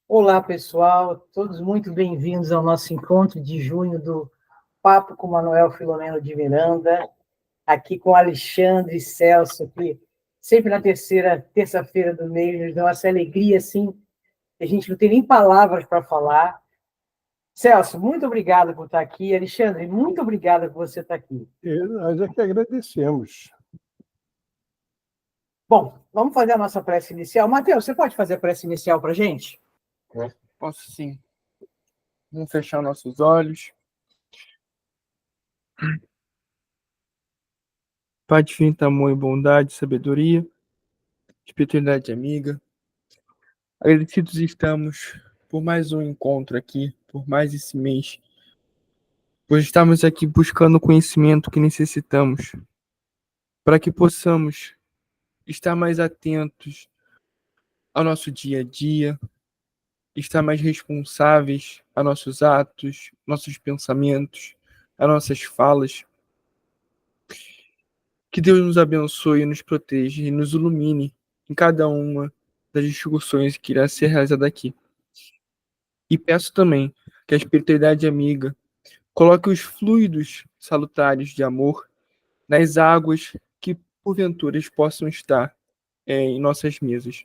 Olá, pessoal, todos muito bem-vindos ao nosso encontro de junho do Papo com Manuel Filomeno de Miranda, aqui com Alexandre e Celso, aqui, sempre na terça-feira do mês, nos dão essa alegria, assim, que a gente não tem nem palavras para falar. Celso, muito obrigado por estar aqui. Alexandre, muito obrigado por você estar aqui. Nós é que agradecemos. Bom, vamos fazer a nossa prece inicial. Matheus, você pode fazer a prece inicial para a gente? Posso sim. Vamos fechar nossos olhos. Pai de infinito amor e bondade, sabedoria, espiritualidade amiga. Agradecidos estamos por mais um encontro aqui, por mais esse mês. Por estarmos aqui buscando o conhecimento que necessitamos, para que possamos estar mais atentos ao nosso dia a dia, estar mais responsáveis a nossos atos, nossos pensamentos, a nossas falas. Que Deus nos abençoe, nos proteja e nos ilumine em cada uma das discussões que irá ser realizada aqui. E peço também que a espiritualidade amiga coloque os fluidos salutares de amor nas águas que porventura possam estar em nossas mesas.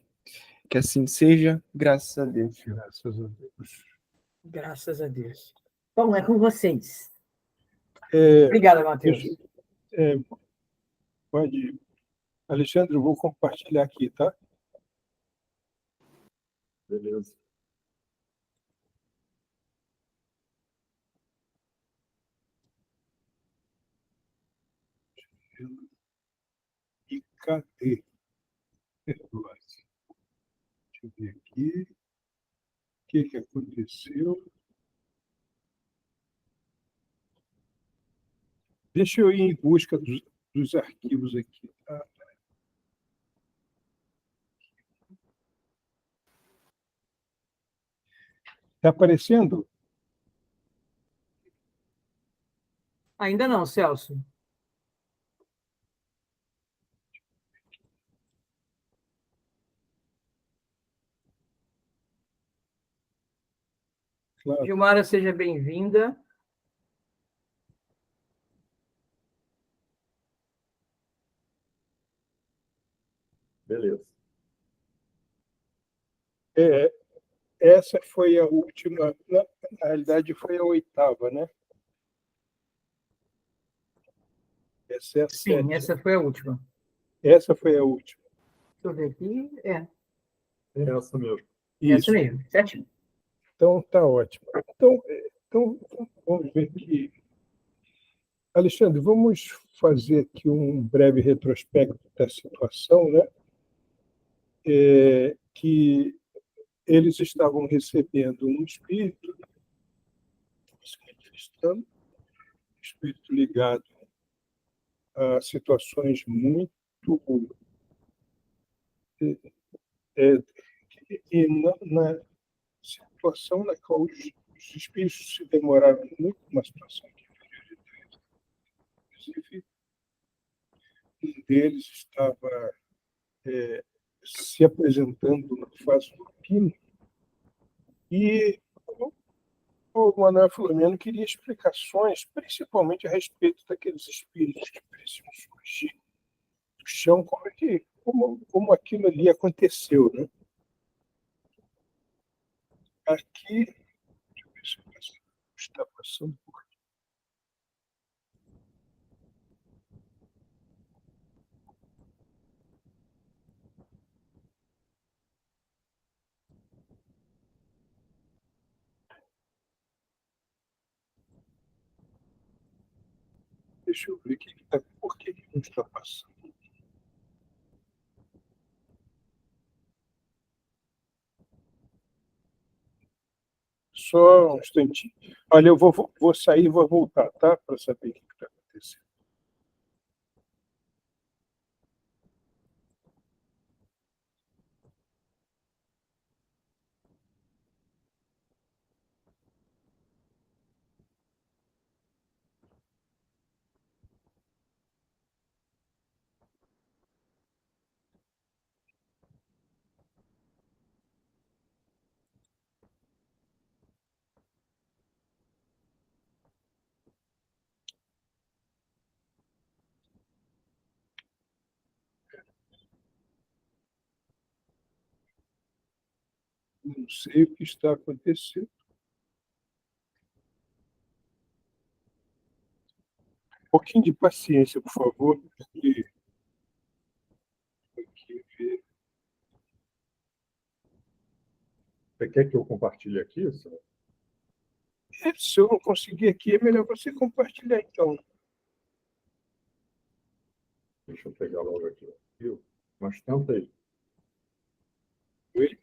Que assim seja, graças a Deus. Graças a Deus. Graças a Deus. Bom, é com vocês. É, Obrigada, Matheus. Pode. Alexandre, eu vou compartilhar aqui, tá? Beleza. E cadê? Deixa eu ver aqui. O que aconteceu? Deixa eu ir em busca dos arquivos aqui, tá? Está aparecendo? Ainda não, Celso. Claro. Gilmara, seja bem-vinda. Beleza. Essa foi a última, na realidade foi a oitava, né? Essa é a Sim, sétima. essa foi a última. Essa foi a última. Deixa eu ver aqui. É Essa mesmo. essa Isso. mesmo, certinho. Então, tá ótimo. Então, vamos ver aqui. Alexandre, vamos fazer aqui um breve retrospecto da situação, né? Que eles estavam recebendo um espírito, se manifestando, espírito ligado a situações muito é, e na situação na qual os espíritos se demoraram muito numa situação de inferioridade. Inclusive, um deles estava se apresentando na fase do pino e o Manuel Filomeno queria explicações, principalmente a respeito daqueles espíritos que pareciam surgir do chão, como aquilo ali aconteceu, né? Aqui, deixa eu ver se está passando por aqui. Deixa eu ver por que não está passando. Só um instantinho. Olha, eu vou sair e vou voltar, tá? Para saber o que está acontecendo. Não sei o que está acontecendo. Um pouquinho de paciência, por favor, porque aqui ver. Você quer que eu compartilhe aqui? Senhor? Se eu não conseguir aqui, é melhor você compartilhar, então. Deixa eu pegar logo aqui. Viu? Mas tenta aí. Oi?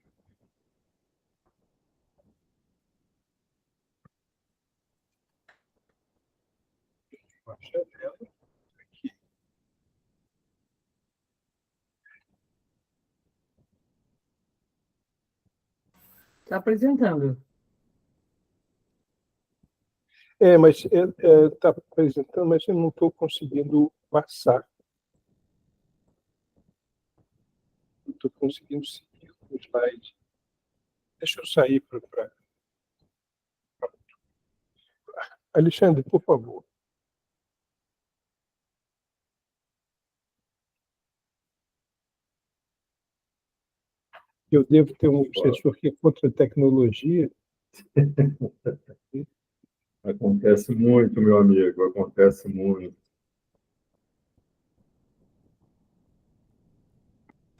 Baixa a tela aqui. Está apresentando. Mas está apresentando, mas eu não estou conseguindo passar. Não estou conseguindo seguir o slide. Deixa eu sair para. Alexandre, por favor. Eu devo ter um obsessor que é contra a tecnologia. Acontece muito, meu amigo. Acontece muito.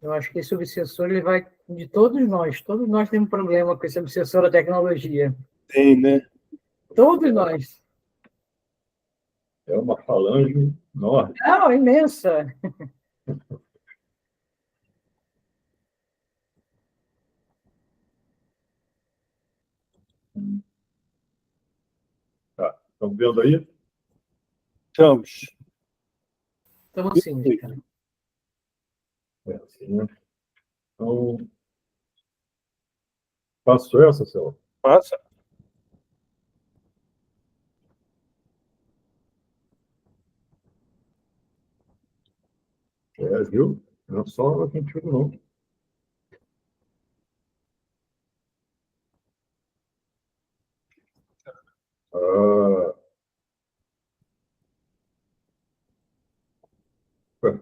Eu acho que esse obsessor ele vai de todos nós. Todos nós temos problema com esse obsessor da tecnologia. Tem, né? Todos nós. É uma falange enorme. Não, imensa. Tá. Estão vendo aí? Estamos. Estamos sim, cara. É assim, né? Então, faço essa, Céu? Passa. Viu? Não é só contigo, não. Ah, ué.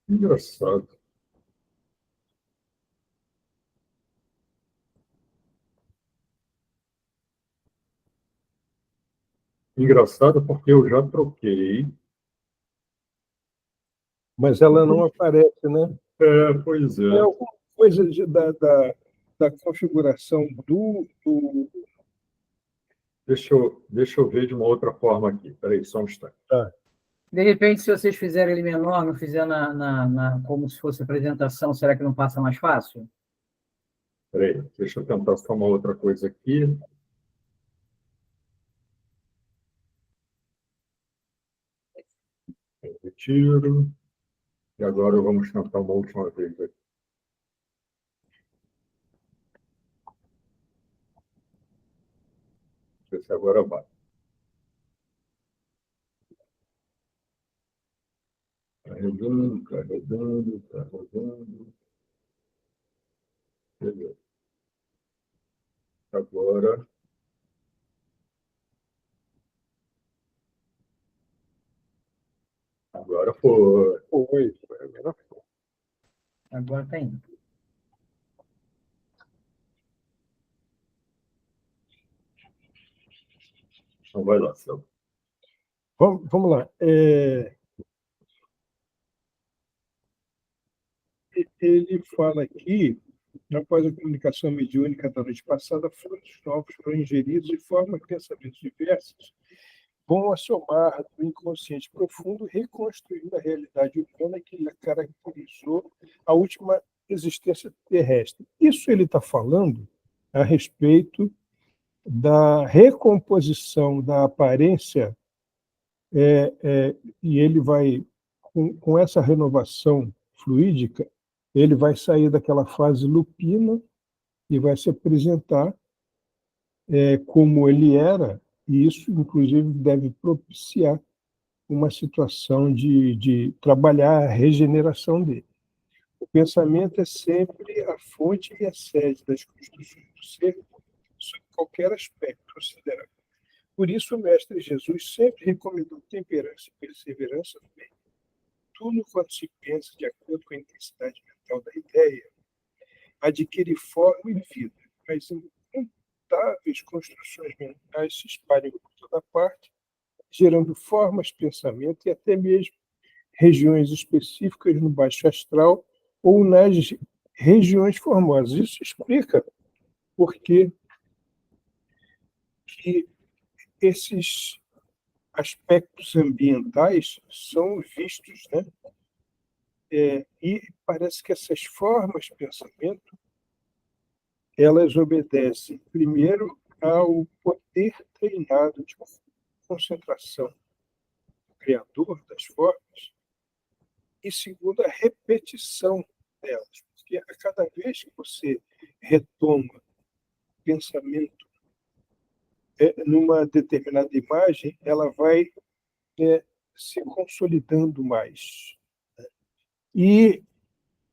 Engraçado. Engraçado porque eu já troquei. Mas ela não aparece, né? Pois é. É alguma coisa da configuração do. Deixa eu ver de uma outra forma aqui. Espera aí, só um instante. Tá. De repente, se vocês fizerem ele menor, não fizer como se fosse apresentação, será que não passa mais fácil? Espera aí, deixa eu tentar só uma outra coisa aqui. Retiro. E agora vamos tentar uma última vez aqui. Deixa eu ver se agora vai. Carregando, carregando, carregando. Beleza. Agora. Agora foi. Foi. Agora foi. Agora está indo. Então vai lá, Céu. Vamos lá. Ele fala aqui, após a comunicação mediúnica da noite passada, fluidos novos foram ingeridos de forma que pensamentos diversos vão assomar do inconsciente profundo, reconstruindo a realidade humana que lhe caracterizou a última existência terrestre. Isso ele está falando a respeito da recomposição da aparência, e ele vai, com essa renovação fluídica, ele vai sair daquela fase lupina e vai se apresentar como ele era, e isso, inclusive, deve propiciar uma situação de trabalhar a regeneração dele. O pensamento é sempre a fonte e a sede das construções do ser, sob qualquer aspecto considerado. Por isso, o Mestre Jesus sempre recomendou temperança e perseverança no bem. tudo quanto se pensa de acordo com a intensidade mental da ideia adquire forma e vida, mas incontáveis construções mentais se espalham por toda parte, gerando formas, pensamento e até mesmo regiões específicas no baixo astral ou nas regiões formosas. Isso explica por que esses aspectos ambientais são vistos, né? E parece que essas formas de pensamento elas obedecem, primeiro, ao poder treinado de concentração do Criador das formas, e segundo, a repetição delas. Porque a cada vez que você retoma o pensamento numa determinada imagem, ela vai se consolidando mais. E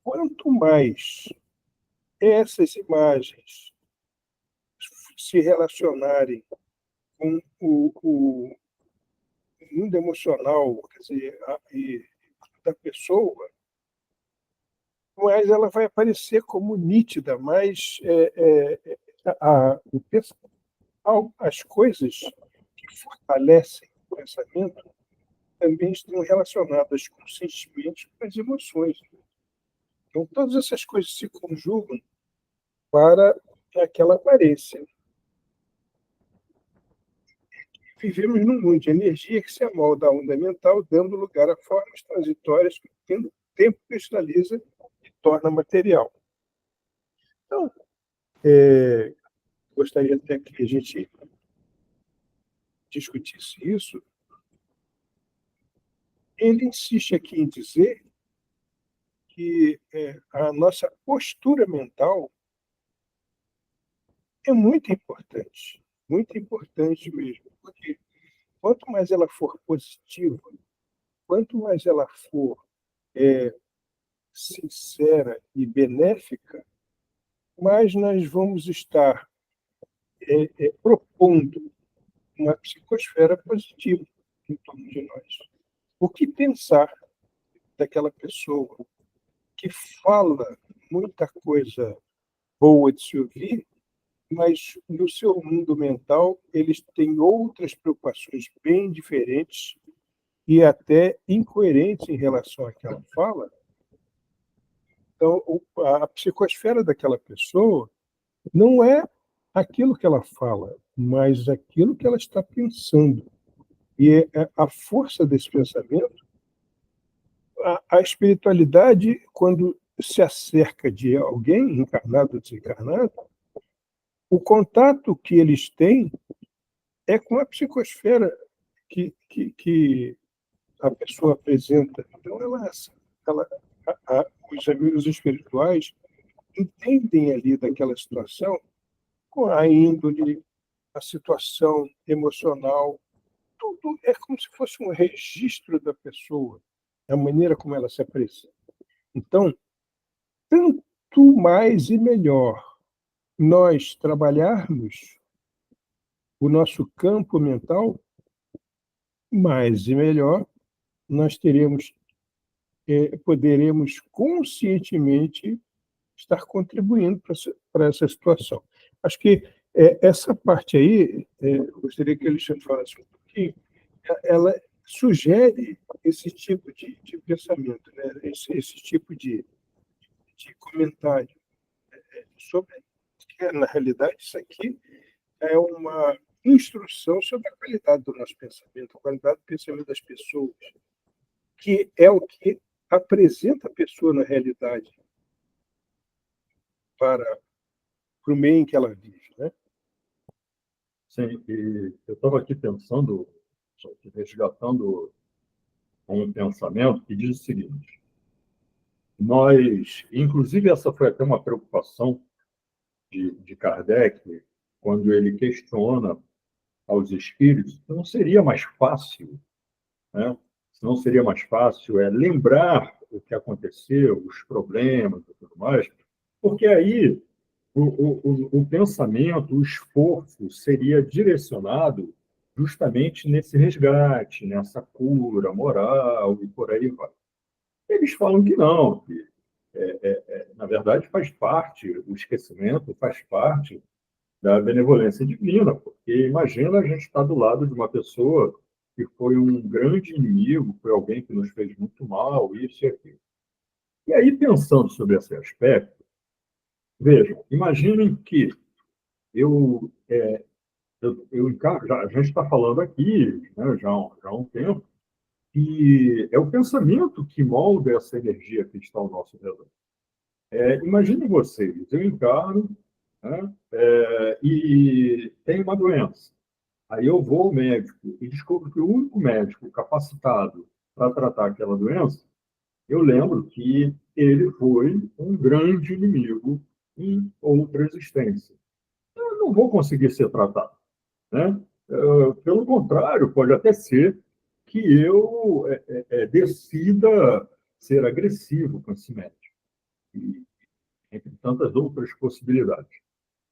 quanto mais essas imagens se relacionarem com o mundo emocional, quer dizer, da pessoa, mais ela vai aparecer como nítida, mais as coisas que fortalecem o pensamento também estão relacionadas com os sentimentos, com as emoções. Então, todas essas coisas se conjugam para aquela aparência. Vivemos num mundo de energia que se amolda à onda mental, dando lugar a formas transitórias que, tendo tempo, cristaliza e torna material. Então, gostaria até que a gente discutisse isso. Ele insiste aqui em dizer que a nossa postura mental é muito importante mesmo, porque quanto mais ela for positiva, quanto mais ela for sincera e benéfica, mais nós vamos estar propondo uma psicosfera positiva em torno de nós. O que pensar daquela pessoa que fala muita coisa boa de se ouvir, mas no seu mundo mental eles têm outras preocupações bem diferentes e até incoerentes em relação àquela fala? Então, a psicosfera daquela pessoa não é aquilo que ela fala, mas aquilo que ela está pensando. E a força desse pensamento, a espiritualidade, quando se acerca de alguém, encarnado ou desencarnado, o contato que eles têm é com a psicosfera que a pessoa apresenta. Então, os amigos espirituais entendem ali daquela situação com a índole, a situação emocional, tudo é como se fosse um registro da pessoa, a maneira como ela se apresenta. Então, tanto mais e melhor nós trabalharmos o nosso campo mental, mais e melhor nós poderemos conscientemente estar contribuindo para essa situação. Acho que essa parte aí, gostaria que o Alexandre falasse um pouquinho, ela sugere esse tipo de pensamento, né? esse tipo de comentário sobre que, na realidade, isso aqui é uma instrução sobre a qualidade do nosso pensamento, a qualidade do pensamento das pessoas, que é o que apresenta a pessoa na realidade para o meio em que ela vive, né? Sim, e eu estava aqui pensando, resgatando um pensamento que diz o seguinte: nós, inclusive essa foi até uma preocupação de Kardec, quando ele questiona aos espíritos, não seria mais fácil, né? Não seria mais fácil lembrar o que aconteceu, os problemas e tudo mais, porque aí o pensamento, o esforço seria direcionado justamente nesse resgate, nessa cura moral e por aí vai. Eles falam que não, que, na verdade, faz parte, o esquecimento faz parte da benevolência divina, porque imagina a gente estar do lado de uma pessoa que foi um grande inimigo, foi alguém que nos fez muito mal, isso e aquilo. E aí, pensando sobre esse aspecto, vejam, imaginem que eu, a gente está falando aqui, né, já há um tempo, que é o pensamento que molda essa energia que está ao nosso redor. Imaginem vocês, eu encarno, né, e tenho uma doença. Aí eu vou ao médico e descubro que o único médico capacitado para tratar aquela doença, eu lembro que ele foi um grande inimigo em outra existência. Eu não vou conseguir ser tratado, né? Pelo contrário, pode até ser que eu decida ser agressivo com esse médico, e, entre tantas outras possibilidades.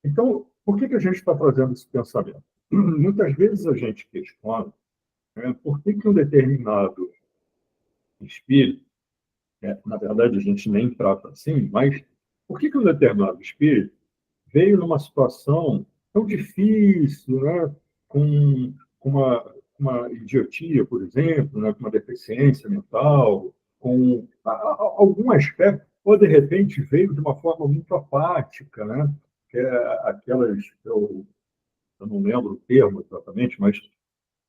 Então, por que a gente está trazendo esse pensamento? Muitas vezes a gente questiona, né, por que um determinado espírito, na verdade a gente nem trata assim, mas por que um determinado espírito veio numa situação tão difícil, né, com uma idiotia, por exemplo, né, com uma deficiência mental, com algum aspecto, ou de repente veio de uma forma muito apática, né, que é aquelas, eu não lembro o termo exatamente, mas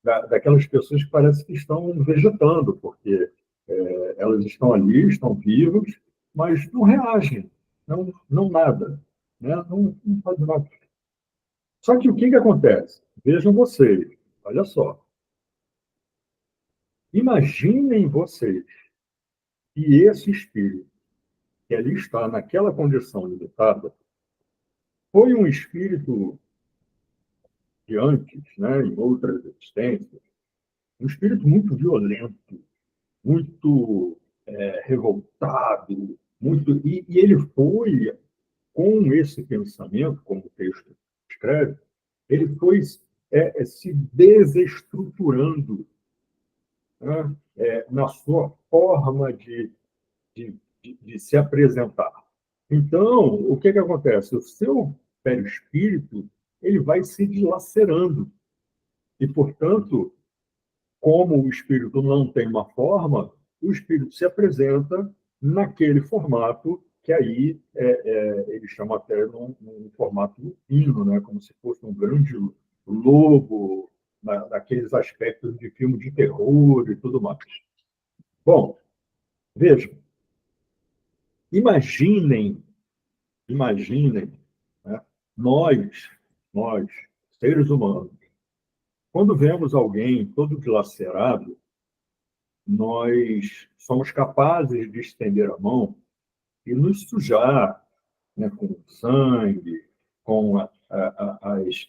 daquelas pessoas que parece que estão vegetando, porque elas estão ali, estão vivas, mas não reagem, não nada, né? Não faz nada. Só que o que acontece? Vejam vocês, olha só. Imaginem vocês que esse espírito que ali está naquela condição limitada foi um espírito de antes, né, em outras existências, um espírito muito violento, muito revoltado, e ele foi com esse pensamento, como o texto escreve, ele foi se desestruturando, né, na sua forma de se apresentar. Então, o que acontece? O seu perispírito ele vai se dilacerando e, portanto, como o espírito não tem uma forma, o espírito se apresenta naquele formato que aí ele chama até num formato lupino, né? Como se fosse um grande lobo, daqueles aspectos de filme de terror e tudo mais. Bom, vejam, imaginem, né? nós, seres humanos, quando vemos alguém todo dilacerado, nós somos capazes de estender a mão e nos sujar, né, com sangue, com as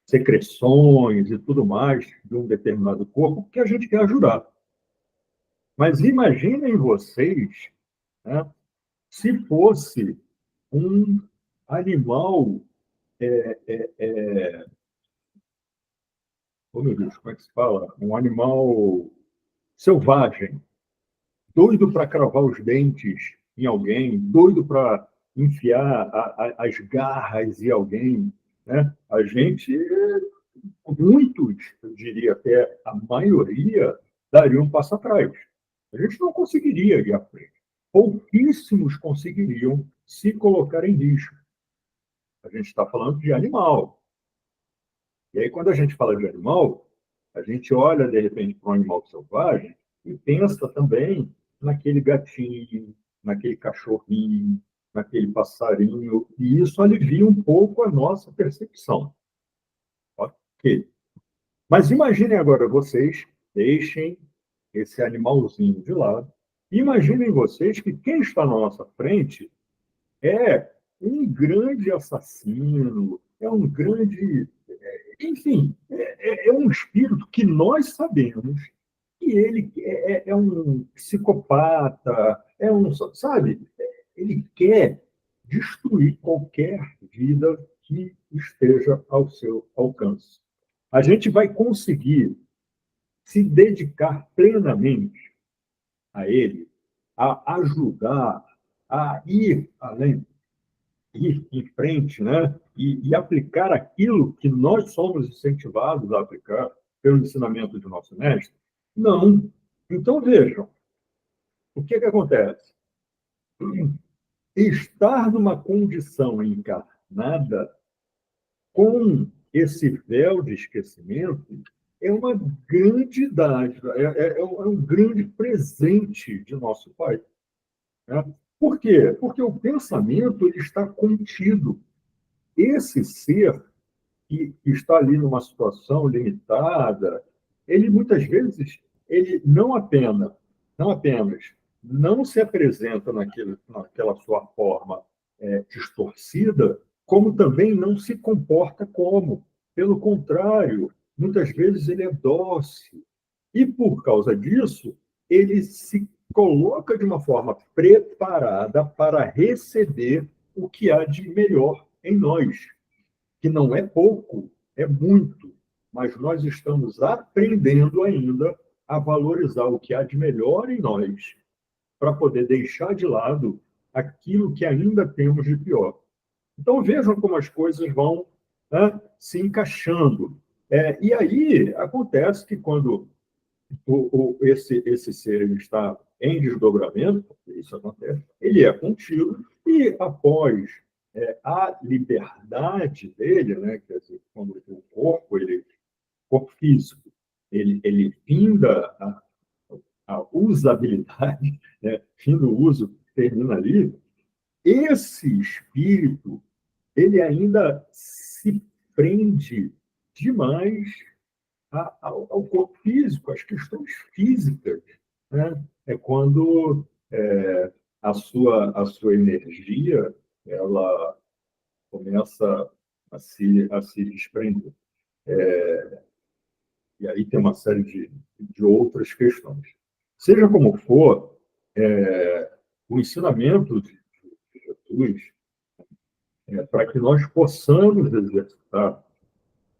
secreções e tudo mais de um determinado corpo, que a gente quer ajudar. Mas imaginem vocês, né, se fosse um animal, oh meu Deus, como é que se fala? Um animal selvagem, doido para cravar os dentes em alguém, doido para enfiar as garras em alguém, né? A gente, muitos, eu diria até a maioria, daria um passo atrás. A gente não conseguiria ir à frente. Pouquíssimos conseguiriam se colocar em risco. A gente está falando de animal. E aí, quando a gente fala de animal, a gente olha, de repente, para um animal selvagem e pensa também naquele gatinho, naquele cachorrinho, naquele passarinho, e isso alivia um pouco a nossa percepção. Ok. Mas imaginem agora vocês, deixem esse animalzinho de lado, imaginem vocês que quem está na nossa frente é um grande assassino, é um grande. Enfim, é um espírito que nós sabemos que ele é um psicopata, sabe? Ele quer destruir qualquer vida que esteja ao seu alcance. A gente vai conseguir se dedicar plenamente a ele a ajudar a ir além, ir em frente, né? E aplicar aquilo que nós somos incentivados a aplicar pelo ensinamento de nosso mestre? Não. Então, vejam, o que acontece? Estar numa condição encarnada com esse véu de esquecimento é uma grande dádiva, é um grande presente de nosso Pai. Né? Por quê? Porque o pensamento ele está contido. Esse ser que está ali numa situação limitada, ele muitas vezes ele não apenas não se apresenta naquela sua forma distorcida, como também não se comporta como. Pelo contrário, muitas vezes ele é dócil. E, por causa disso, ele se coloca de uma forma preparada para receber o que há de melhor em nós, que não é pouco, é muito, mas nós estamos aprendendo ainda a valorizar o que há de melhor em nós, para poder deixar de lado aquilo que ainda temos de pior. Então, vejam como as coisas vão, né, se encaixando. E aí, acontece que quando esse ser ele está em desdobramento, porque isso acontece, ele é contido, e após a liberdade dele, né, quer dizer, quando o corpo físico, ele finda a usabilidade, né, finda o uso, termina ali, esse espírito, ele ainda se prende demais ao corpo físico, às questões físicas. Né? É quando a sua energia ela começa a se desprender. E aí tem uma série de outras questões. Seja como for, o ensinamento de Jesus para que nós possamos exercitar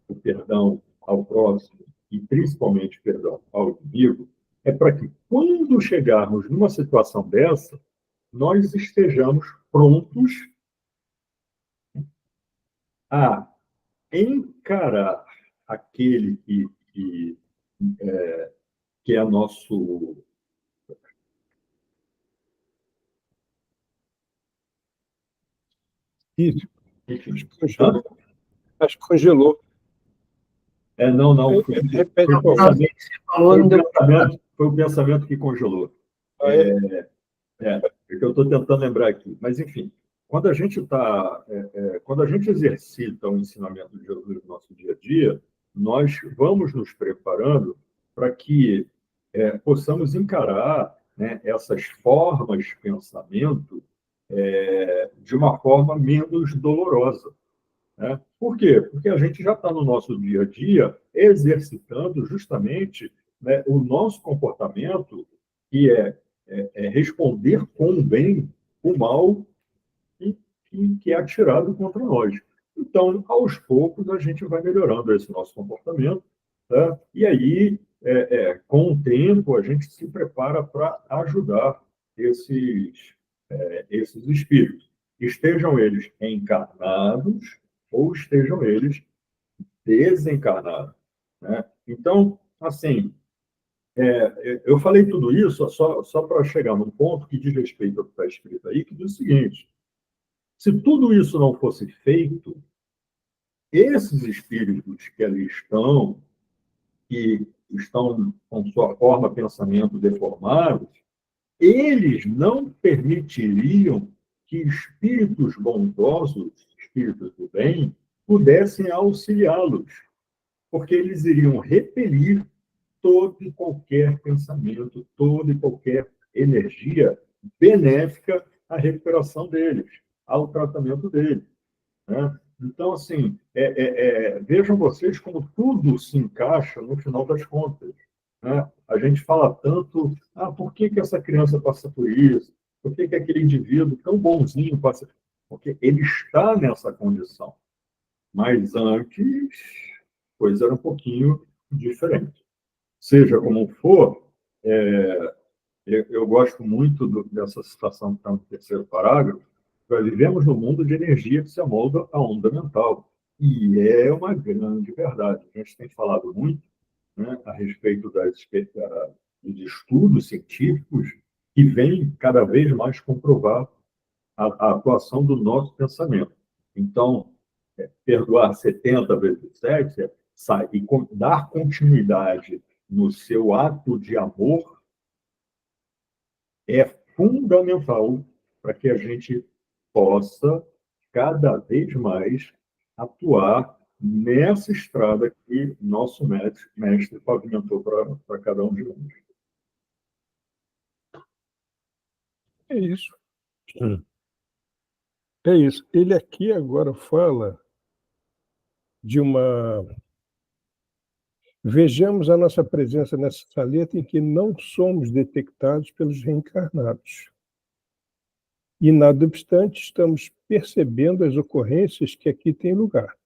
o perdão ao próximo e principalmente perdão ao inimigo, é para que quando chegarmos numa situação dessa, nós estejamos prontos a encarar aquele que é nosso. Isso. Enfim, Acho que congelou. Não. Repete, Não, você falou, não deu para. Foi o pensamento que congelou. Que eu estou tentando lembrar aqui. Mas, enfim, quando a gente exercita o ensinamento de Jesus no nosso dia a dia, nós vamos nos preparando para que possamos encarar, né, essas formas de pensamento de uma forma menos dolorosa. Né? Por quê? Porque a gente já está no nosso dia a dia exercitando justamente, né, o nosso comportamento, que é responder com o bem o mal que é atirado contra nós. Então, aos poucos, a gente vai melhorando esse nosso comportamento, tá? E aí, com o tempo, a gente se prepara para ajudar esses espíritos, estejam eles encarnados ou estejam eles desencarnados. Né? Então, assim, eu falei tudo isso só para chegar num ponto que diz respeito ao que está escrito aí, que diz o seguinte: se tudo isso não fosse feito, esses espíritos que ali estão, que estão com sua forma, pensamento deformados, eles não permitiriam que espíritos bondosos, espíritos do bem, pudessem auxiliá-los, porque eles iriam repelir todo e qualquer pensamento, toda e qualquer energia benéfica à recuperação deles, ao tratamento deles. Né? Então, assim, vejam vocês como tudo se encaixa no final das contas. Né? A gente fala tanto, por que essa criança passa por isso? Por que aquele indivíduo tão bonzinho passa? Porque ele está nessa condição. Mas antes, a coisa era um pouquinho diferente. Seja como for, Eu gosto muito dessa citação que está no terceiro parágrafo. Nós vivemos num mundo de energia que se amolda à onda mental. E é uma grande verdade. A gente tem falado muito, né, a respeito dos estudos científicos que vêm cada vez mais comprovar a atuação do nosso pensamento. Então, perdoar 70 vezes 7 e dar continuidade no seu ato de amor é fundamental para que a gente possa cada vez mais atuar nessa estrada que nosso mestre pavimentou para cada um de nós. É isso. É isso. Ele aqui agora fala de uma. Vejamos a nossa presença nessa saleta em que não somos detectados pelos reencarnados. E, nada obstante, estamos percebendo as ocorrências que aqui têm lugar.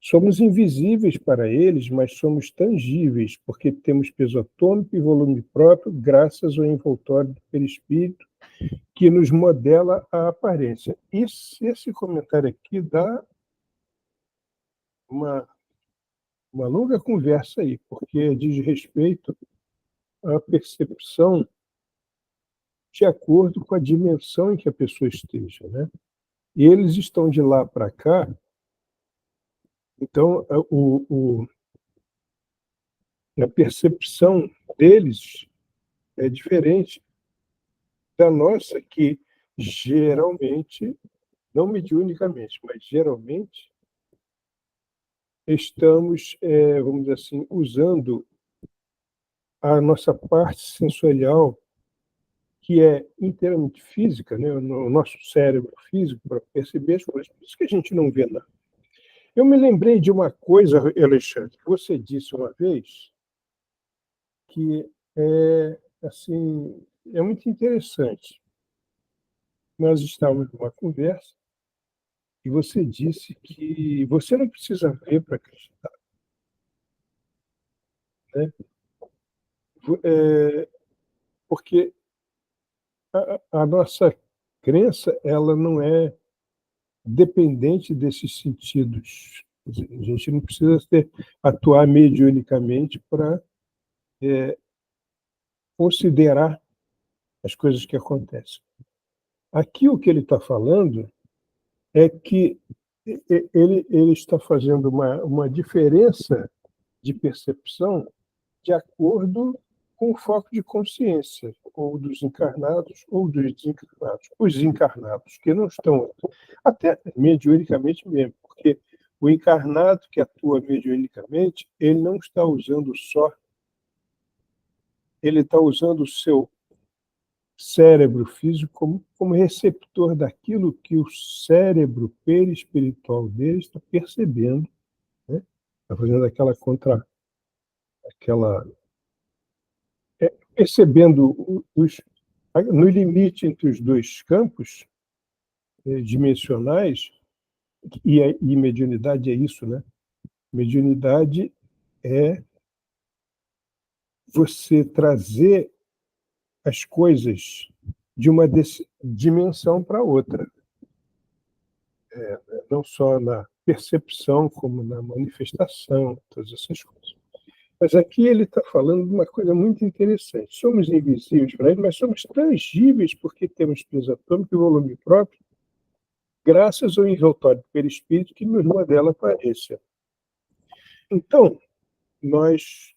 Somos invisíveis para eles, mas somos tangíveis, porque temos peso atômico e volume próprio, graças ao envoltório do perispírito, que nos modela a aparência. Esse comentário aqui dá uma longa conversa aí, porque diz respeito à percepção de acordo com a dimensão em que a pessoa esteja, né? E eles estão de lá para cá, então a percepção deles é diferente da nossa, que geralmente, não mediunicamente, mas geralmente, estamos, vamos dizer assim, usando a nossa parte sensorial, que é inteiramente física, né? O nosso cérebro físico, para perceber as coisas. Por isso que a gente não vê nada. Eu me lembrei de uma coisa, Alexandre, que você disse uma vez, que assim, é muito interessante. Nós estávamos numa conversa e você disse que você não precisa ver para acreditar, né? Porque a nossa crença, ela não é dependente desses sentidos. A gente não precisa atuar mediunicamente para considerar as coisas que acontecem. Aqui o que ele está falando é que ele está fazendo uma diferença de percepção de acordo com o foco de consciência, ou dos encarnados ou dos desencarnados. Os encarnados que não estão, até mediunicamente mesmo, porque o encarnado que atua mediunicamente, ele não está usando só, ele está usando o seu cérebro físico como receptor daquilo que o cérebro perispiritual dele está percebendo, né? Está fazendo aquela percebendo no limite entre os dois campos dimensionais, e mediunidade é isso, né? Mediunidade é você trazer as coisas de uma dimensão para outra, não só na percepção, como na manifestação, todas essas coisas. Mas aqui ele está falando de uma coisa muito interessante. Somos invisíveis para ele, mas somos tangíveis porque temos peso atômico e volume próprio, graças ao envoltório do perispírito que nos modela a aparência. Então, nós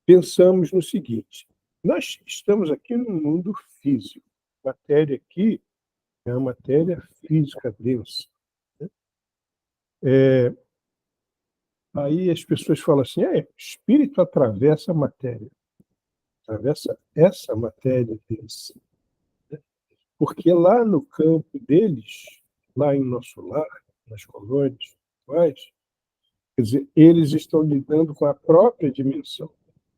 pensamos no seguinte: nós estamos aqui no mundo físico. A matéria aqui é uma matéria física densa, né? Aí as pessoas falam assim: o espírito atravessa a matéria, atravessa essa matéria densa. Porque lá no campo deles, lá em nosso lar, nas colônias atuais, quer dizer, eles estão lidando com a própria dimensão.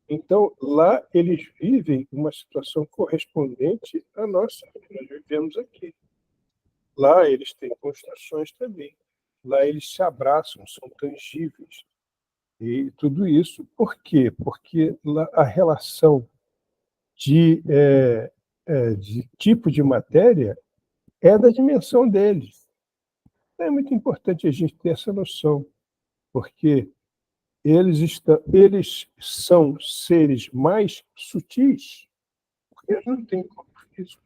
Então, lá eles vivem uma situação correspondente à nossa, que nós vivemos aqui. Lá eles têm construções também. Lá eles se abraçam, são tangíveis. E tudo isso, por quê? Porque lá a relação de tipo de matéria é da dimensão deles. É muito importante a gente ter essa noção, porque eles são seres mais sutis, porque eles não têm corpo físico.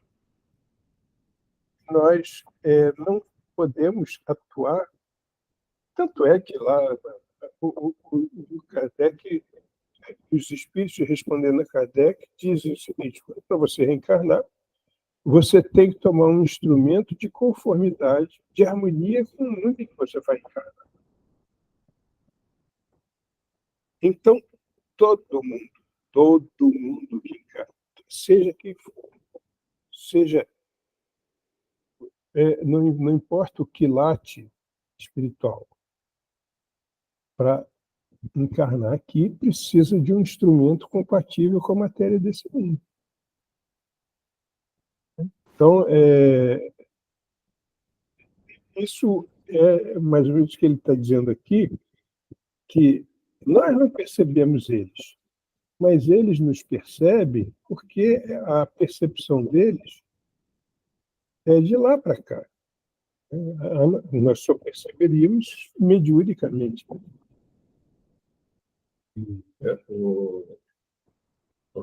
Nós não podemos atuar. Tanto é que lá o Kardec, os espíritos respondendo a Kardec, dizem o seguinte: para você reencarnar, você tem que tomar um instrumento de conformidade, de harmonia com o mundo em que você vai encarnar. Então, todo mundo que encarna, seja quem for, seja, não importa o quilate espiritual, para encarnar aqui, precisa de um instrumento compatível com a matéria desse mundo. Então, isso é mais ou menos o que ele está dizendo aqui, que nós não percebemos eles, mas eles nos percebem porque a percepção deles é de lá para cá. Nós só perceberíamos mediunicamente.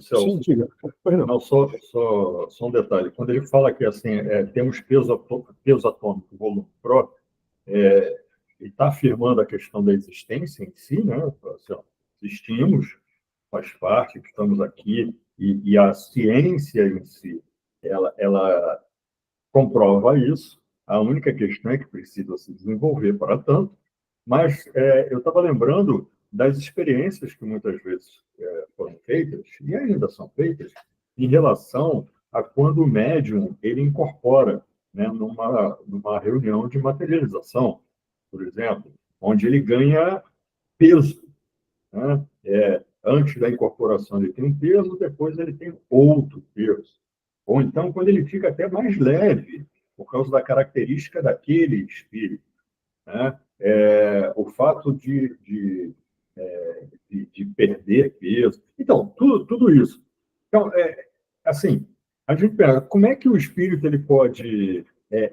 Celso, Sim, diga. Pois não. não, só um detalhe. Quando ele fala que assim, temos peso atômico, volume pró, ele está afirmando a questão da existência em si, né? Assim, ó, existimos, faz parte, estamos aqui, e a ciência em si, ela comprova isso. A única questão é que precisa se desenvolver para tanto. Mas eu estava lembrando das experiências que muitas vezes foram feitas, e ainda são feitas, em relação a quando o médium ele incorpora, né, numa reunião de materialização, por exemplo, onde ele ganha peso. Né? Antes da incorporação ele tem um peso, depois ele tem outro peso. Ou então, quando ele fica até mais leve, por causa da característica daquele espírito. Né? O fato de perder peso. Então, tudo isso. Então, assim, a gente pensa, como é que o espírito ele pode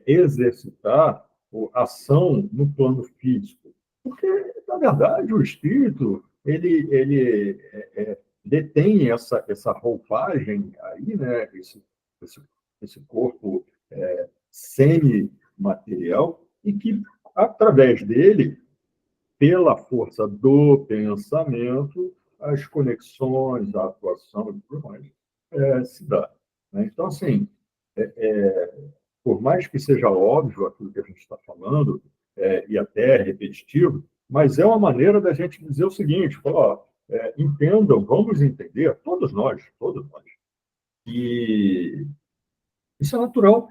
exercitar a ação no plano físico? Porque, na verdade, o espírito ele detém essa roupagem aí, né? Esse corpo semi-material, e que, através dele, pela força do pensamento, as conexões, a atuação e tudo mais se dá. Né? Então, assim, por mais que seja óbvio aquilo que a gente está falando, e até repetitivo, mas é uma maneira da gente dizer o seguinte: ó, entendam, vamos entender, todos nós, que isso é natural,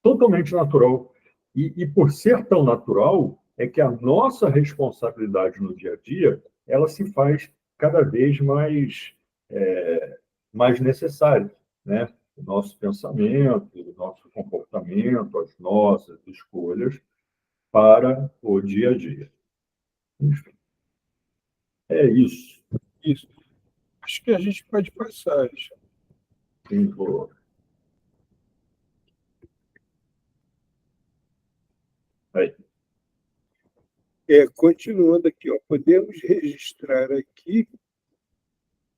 totalmente natural. E por ser tão natural, é que a nossa responsabilidade no dia a dia ela se faz cada vez mais necessária, né? O nosso pensamento, o nosso comportamento, as nossas escolhas para o dia a dia. Enfim, é isso. Isso. Acho que a gente pode passar. Sim, vou... Aí. Continuando aqui, ó, podemos registrar aqui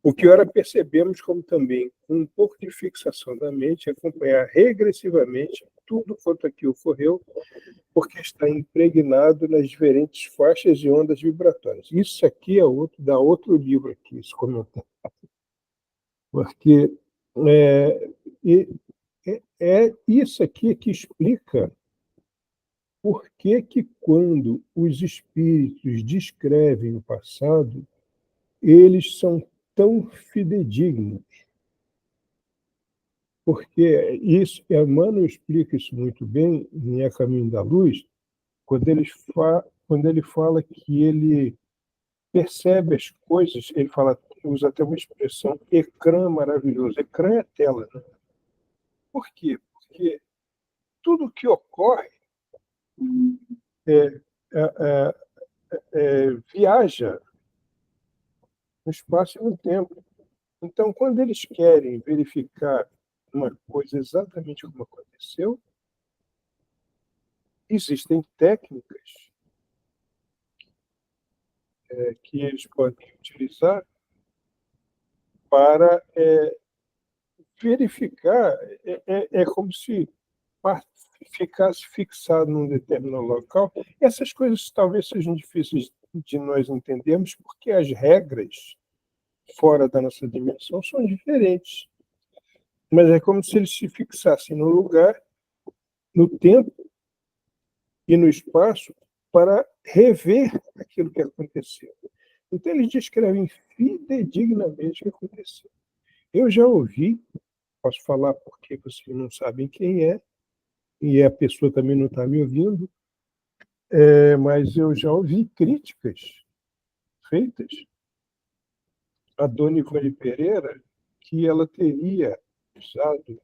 o que ora percebemos como também, com um pouco de fixação da mente, acompanhar regressivamente tudo quanto aqui ocorreu, porque está impregnado nas diferentes faixas e ondas vibratórias. Isso aqui dá outro livro aqui, esse comentário. Porque é isso aqui que explica por que quando os espíritos descrevem o passado, eles são tão fidedignos. Porque isso, Emmanuel explica isso muito bem em A Caminho da Luz, quando ele fala que ele percebe as coisas, ele usa até uma expressão, ecrã maravilhoso. Ecrã é tela. Né? Por quê? Porque tudo que ocorre viaja no espaço e no tempo. Então, quando eles querem verificar uma coisa exatamente como aconteceu, existem técnicas que eles podem utilizar para verificar. É como se ficasse fixado num determinado local. Essas coisas talvez sejam difíceis de nós entendermos, porque as regras fora da nossa dimensão são diferentes. Mas é como se eles se fixassem no lugar, no tempo e no espaço para rever aquilo que aconteceu. Então, eles descrevem fidedignamente o que aconteceu. Eu já ouvi, posso falar porque vocês não sabem quem é, e a pessoa também não está me ouvindo, mas eu já ouvi críticas feitas a Dona Ivone Pereira que ela teria usado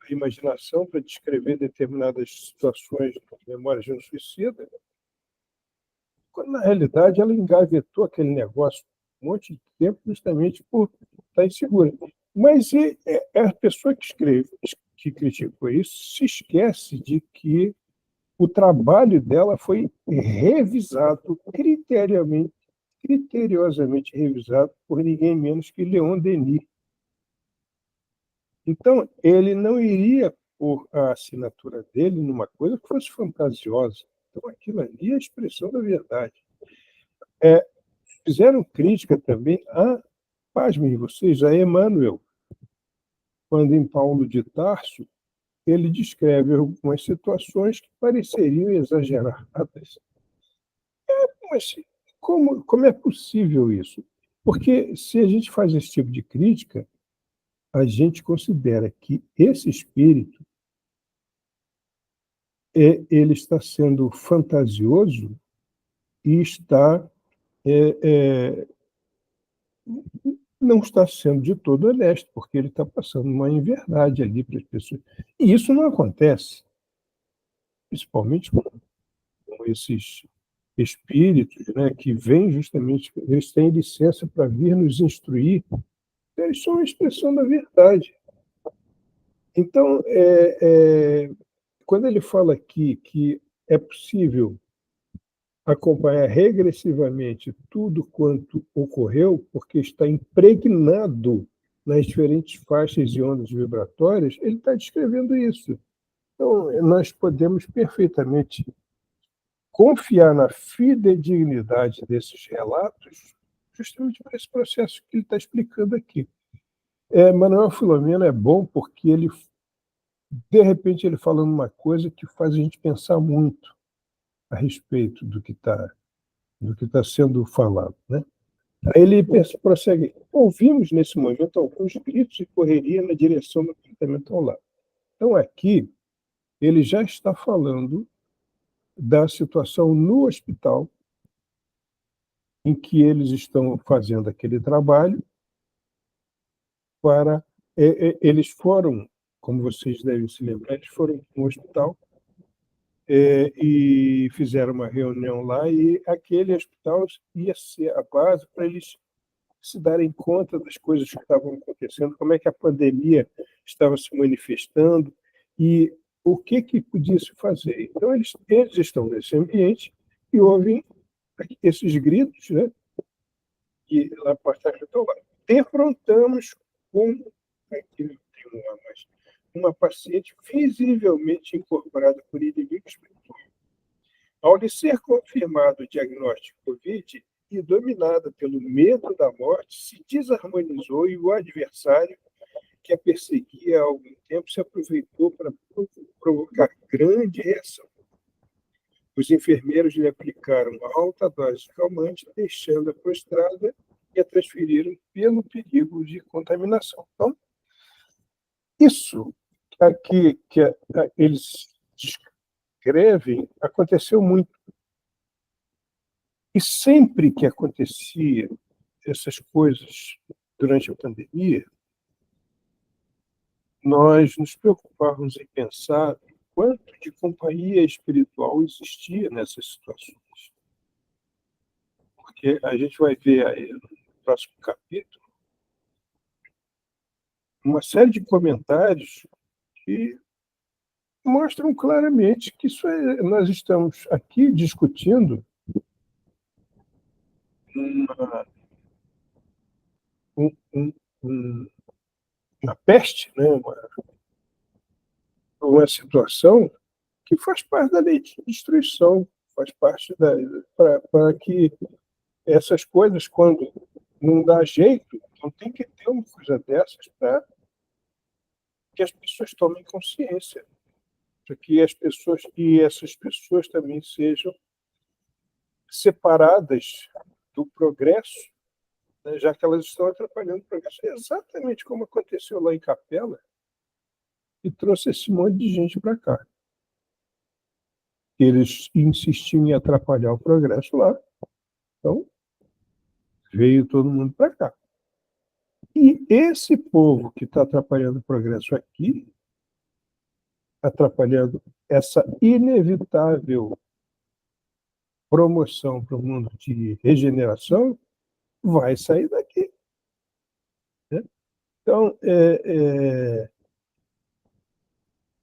a imaginação para descrever determinadas situações de memória de um suicida, quando, na realidade, ela engavetou aquele negócio um monte de tempo justamente por estar insegura. Mas a pessoa que criticou isso, se esquece de que o trabalho dela foi revisado, criteriosamente revisado por ninguém menos que Leon Denis. Então, ele não iria pôr a assinatura dele numa coisa que fosse fantasiosa. Então, aquilo ali é a expressão da verdade. Fizeram crítica também pasmem vocês, a Emmanuel, quando em Paulo de Tarso, ele descreve algumas situações que pareceriam exageradas. Mas como é possível isso? Porque se a gente faz esse tipo de crítica, a gente considera que esse espírito ele está sendo fantasioso e não está sendo de todo honesto, porque ele está passando uma inverdade ali para as pessoas. E isso não acontece, principalmente com esses espíritos, né, que vêm justamente, eles têm licença para vir nos instruir, eles são a expressão da verdade. Então, quando ele fala aqui que é possível acompanhar regressivamente tudo quanto ocorreu, porque está impregnado nas diferentes faixas e ondas vibratórias, ele está descrevendo isso. Então, nós podemos perfeitamente confiar na fidedignidade desses relatos, justamente por esse processo que ele está explicando aqui. Manuel Filomeno é bom porque ele, de repente, ele falando uma coisa que faz a gente pensar muito a respeito do que está sendo falado, né? Aí ele prossegue. Ouvimos nesse momento alguns gritos e correria na direção do apartamento ao lado. Então, aqui, ele já está falando da situação no hospital, em que eles estão fazendo aquele trabalho para. Eles foram, como vocês devem se lembrar, eles foram no hospital e fizeram uma reunião lá, e aquele hospital ia ser a base para eles se darem conta das coisas que estavam acontecendo, como é que a pandemia estava se manifestando e o que podia se fazer. Então, eles estão nesse ambiente e ouvem esses gritos, né? E lá por trás estão lá. Defrontamos com aqui tem uma paciente visivelmente incorporada por inimigo espiritual. Ao lhe ser confirmado o diagnóstico Covid e dominada pelo medo da morte, se desarmonizou e o adversário, que a perseguia há algum tempo, se aproveitou para provocar grande reação. Os enfermeiros lhe aplicaram uma alta dose de calmante, deixando-a prostrada e a transferiram pelo perigo de contaminação. Então, isso aqui que eles descrevem aconteceu muito. E sempre que acontecia essas coisas durante a pandemia, nós nos preocupávamos em pensar quanto de companhia espiritual existia nessas situações. Porque a gente vai ver aí no próximo capítulo uma série de comentários que mostram claramente que nós estamos aqui discutindo uma, um, um, uma peste, né? Uma situação que faz parte da lei de destruição, faz parte para que essas coisas, quando não dá jeito, então tem que ter uma coisa dessas para que as pessoas tomem consciência, para que essas pessoas também sejam separadas do progresso, né, já que elas estão atrapalhando o progresso. É exatamente como aconteceu lá em Capela, e trouxe esse monte de gente para cá. Eles insistiam em atrapalhar o progresso lá, então veio todo mundo para cá. E esse povo que está atrapalhando o progresso aqui, atrapalhando essa inevitável promoção para o mundo de regeneração, vai sair daqui. Né? Então,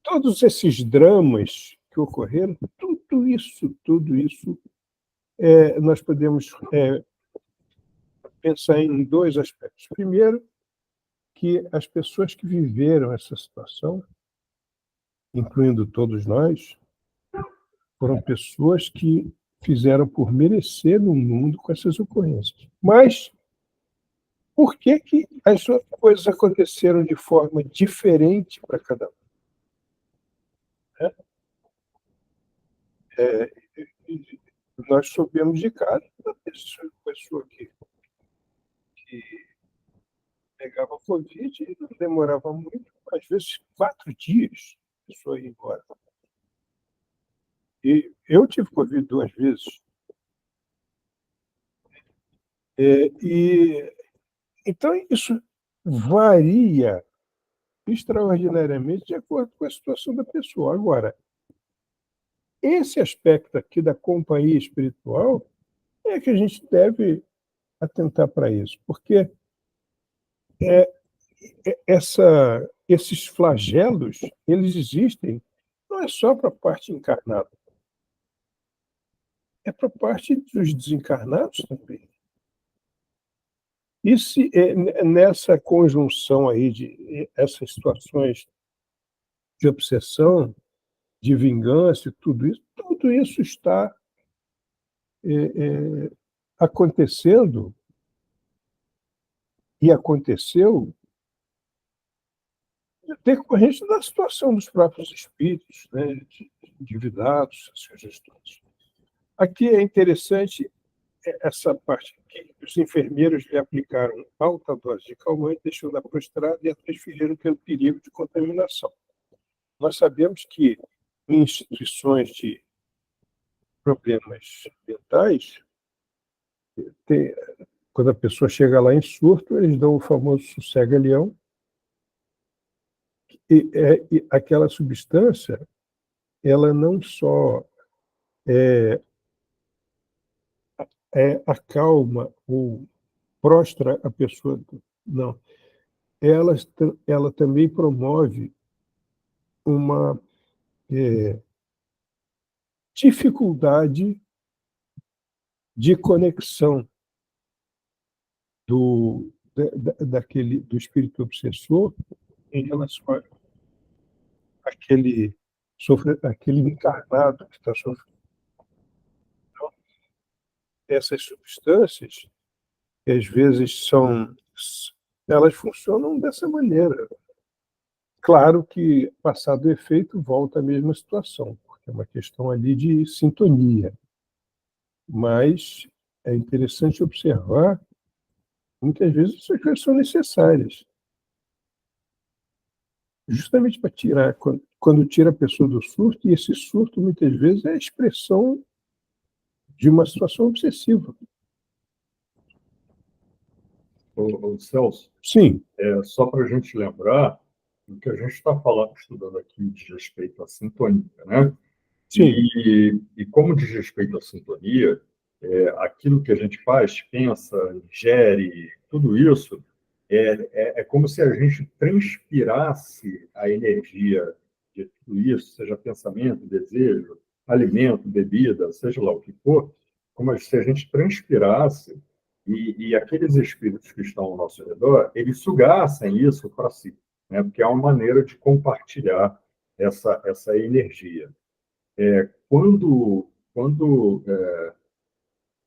todos esses dramas que ocorreram, tudo isso, nós podemos pensar em dois aspectos. Primeiro, que as pessoas que viveram essa situação, incluindo todos nós, foram pessoas que fizeram por merecer no mundo com essas ocorrências. Mas por que as coisas aconteceram de forma diferente para cada um? Nós soubemos de cara da pessoa que pegava Covid e não demorava muito, às vezes 4 dias, a pessoa ia embora. E eu tive Covid 2 vezes. Então, isso varia extraordinariamente de acordo com a situação da pessoa. Agora, esse aspecto aqui da companhia espiritual é que a gente deve atentar para isso, porque esses flagelos, eles existem não é só para a parte encarnada, é para a parte dos desencarnados também. E se nessa conjunção aí de essas situações de obsessão, de vingança, tudo isso está acontecendo e aconteceu decorrente da situação dos próprios espíritos, né, de endividados, essas questões. Aqui é interessante essa parte aqui. Os enfermeiros lhe aplicaram alta dose de calmante, deixando-a prostrada e a transferiram pelo perigo de contaminação. Nós sabemos que em instituições de problemas mentais, quando a pessoa chega lá em surto, eles dão o famoso sossega-leão, e aquela substância, ela não só acalma ou prostra a pessoa, não. Ela também promove uma dificuldade de conexão do espírito obsessor em relação àquele encarnado que está sofrendo. Então, essas substâncias, que às vezes elas funcionam dessa maneira. Claro que, passado o efeito, volta à mesma situação, porque é uma questão ali de sintonia. Mas é interessante observar, muitas vezes, essas coisas são necessárias. Justamente para tirar, quando tira a pessoa do surto, e esse surto, muitas vezes, é a expressão de uma situação obsessiva. Ô, Celso, Sim. Só para a gente lembrar, o que a gente está estudando aqui diz respeito à sintonia, né? Sim. E como diz respeito à sintonia, aquilo que a gente faz, pensa, ingere, tudo isso É como se a gente transpirasse a energia de tudo isso, seja pensamento, desejo, alimento, bebida, seja lá o que for, como se a gente transpirasse e aqueles espíritos que estão ao nosso redor, eles sugassem isso para si, né? Porque é uma maneira de compartilhar essa energia. Quando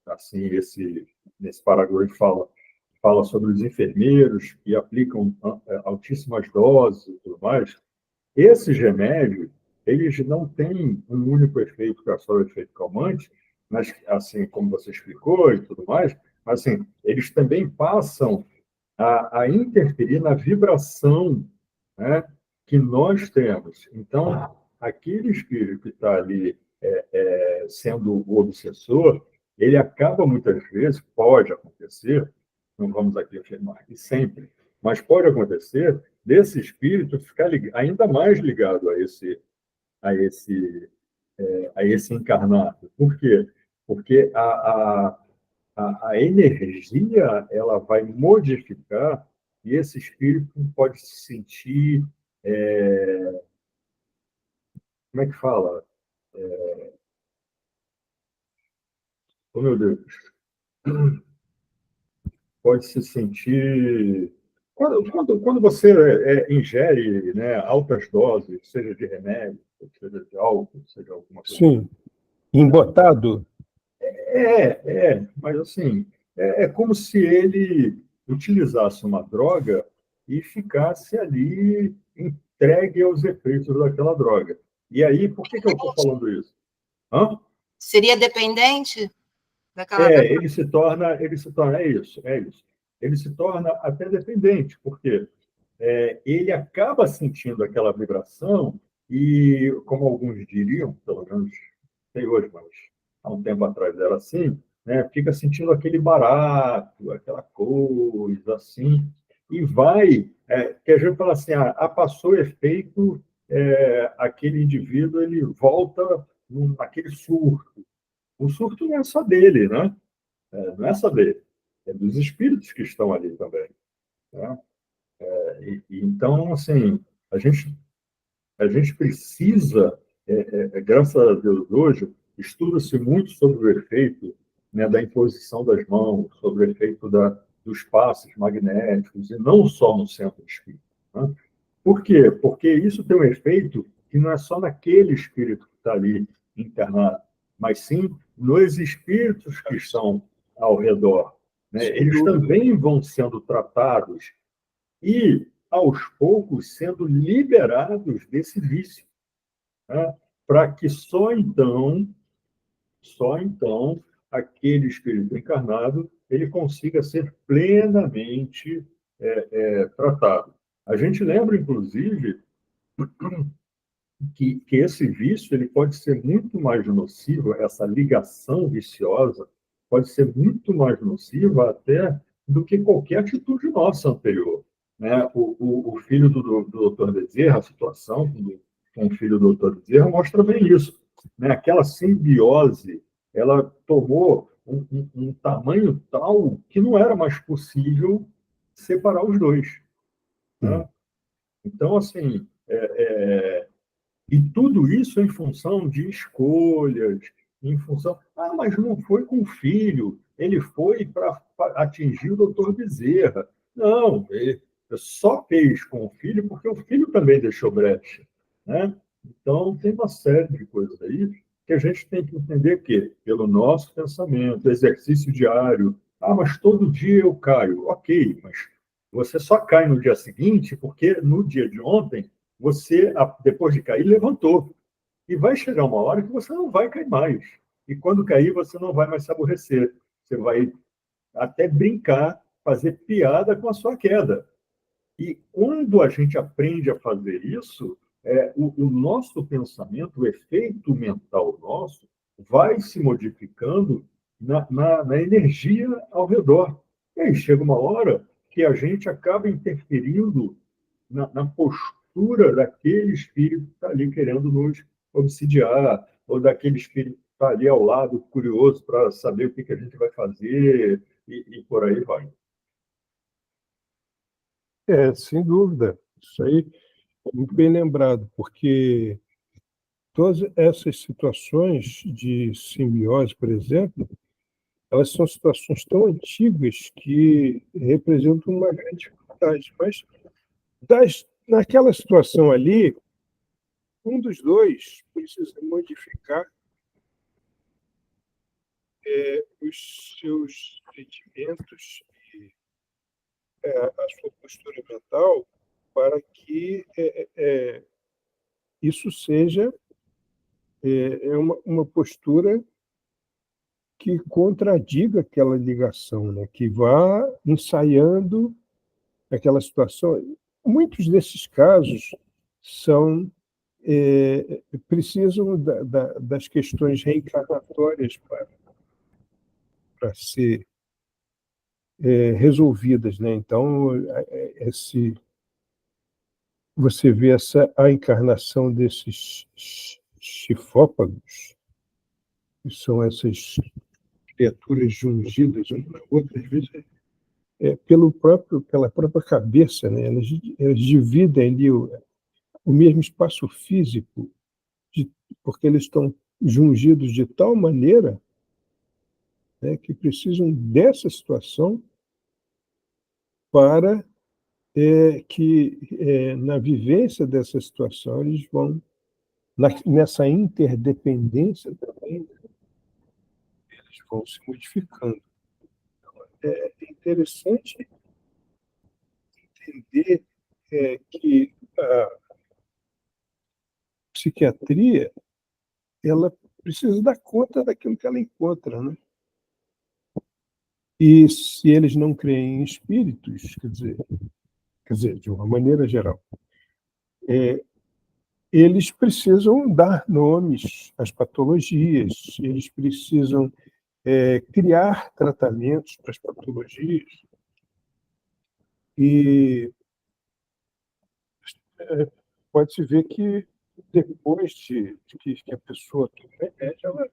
assim, nesse parágrafo ele fala sobre os enfermeiros que aplicam altíssimas doses e tudo mais. Esses remédios, eles não têm um único efeito, que é só o efeito calmante, mas, assim como você explicou e tudo mais, mas, assim, eles também passam a interferir na vibração, né, que nós temos. Então, aquele espírito que está ali sendo o obsessor, ele acaba muitas vezes, pode acontecer, não vamos aqui afirmar que sempre, mas pode acontecer desse espírito ficar ainda mais ligado a esse, a esse encarnado. Por quê? Porque a energia ela vai modificar e esse espírito pode se sentir, como é que fala? Oh, meu Deus. Pode se sentir. Quando você ingere, né, altas doses, seja de remédio, seja de álcool, seja alguma coisa. Sim, embotado. Mas assim, é como se ele utilizasse uma droga e ficasse ali entregue aos efeitos daquela droga. E aí, por que eu estou falando isso? Hã? Seria dependente daquela droga? É isso. Ele se torna até dependente, porque ele acaba sentindo aquela vibração e, como alguns diriam, pelo menos sei hoje, mas há um tempo atrás era assim, né? Fica sentindo aquele barato, aquela coisa assim, e vai, que a gente fala assim, passou o efeito, aquele indivíduo ele volta naquele surto. O surto não é só dele, né? Não é só dele, é dos espíritos que estão ali também, né? Então, assim, a gente a gente precisa, graças a Deus, hoje, estuda-se muito sobre o efeito, né, da imposição das mãos, sobre o efeito dos passes magnéticos, e não só no centro espírita. Né? Por quê? Porque isso tem um efeito que não é só naquele espírito que está ali internado, mas sim nos espíritos que estão ao redor. Né? Eles também vão sendo tratados e, aos poucos, sendo liberados desse vício, né? Para que só então, aquele espírito encarnado ele consiga ser plenamente tratado. A gente lembra, inclusive, que esse vício ele pode ser muito mais nocivo, essa ligação viciosa pode ser muito mais nociva até do que qualquer atitude nossa anterior. Né? O filho do Dr. Bezerra, a situação com o filho do Dr. Bezerra mostra bem isso. Né? Aquela simbiose, ela tomou um tamanho tal que não era mais possível separar os dois. Né? Então, assim, e tudo isso em função de escolhas, em função. Mas não foi com o filho, ele foi para atingir o doutor Bezerra. Não, ele só fez com o filho porque o filho também deixou brecha. Né? Então, tem uma série de coisas aí que a gente tem que entender que, pelo nosso pensamento, exercício diário, mas todo dia eu caio. Ok, mas você só cai no dia seguinte porque no dia de ontem você, depois de cair, levantou. E vai chegar uma hora que você não vai cair mais. E quando cair, você não vai mais se aborrecer. Você vai até brincar, fazer piada com a sua queda. E quando a gente aprende a fazer isso, o nosso pensamento, o efeito mental nosso, vai se modificando na energia ao redor. E aí chega uma hora que a gente acaba interferindo na postura daquele espírito que está ali querendo nos obsidiar, ou daquele espírito que está ali ao lado, curioso para saber o que a gente vai fazer, e por aí vai. Sem dúvida. Isso aí é muito bem lembrado, porque todas essas situações de simbiose, por exemplo, elas são situações tão antigas que representam uma grande dificuldade. Mas naquela situação ali, um dos dois precisa modificar os seus sentimentos e a sua postura mental para que isso seja uma postura que contradiga aquela ligação, né? Que vá ensaiando aquela situação. Muitos desses casos são precisam das questões reencarnatórias para ser resolvidas, né? Então, você vê a encarnação desses chifópagos, que são essas criaturas jungidas uma na outra, às vezes pela própria cabeça, né? Elas dividem ali o mesmo espaço físico, porque eles estão jungidos de tal maneira, né, que precisam dessa situação para que, na vivência dessa situação, eles vão, nessa interdependência também, né, eles vão se modificando. Então, é interessante entender que a psiquiatria ela precisa dar conta daquilo que ela encontra, né? E se eles não creem em espíritos, quer dizer, de uma maneira geral, eles precisam dar nomes às patologias, eles precisam criar tratamentos para as patologias. E pode-se ver que depois de que a pessoa toma remédio, ela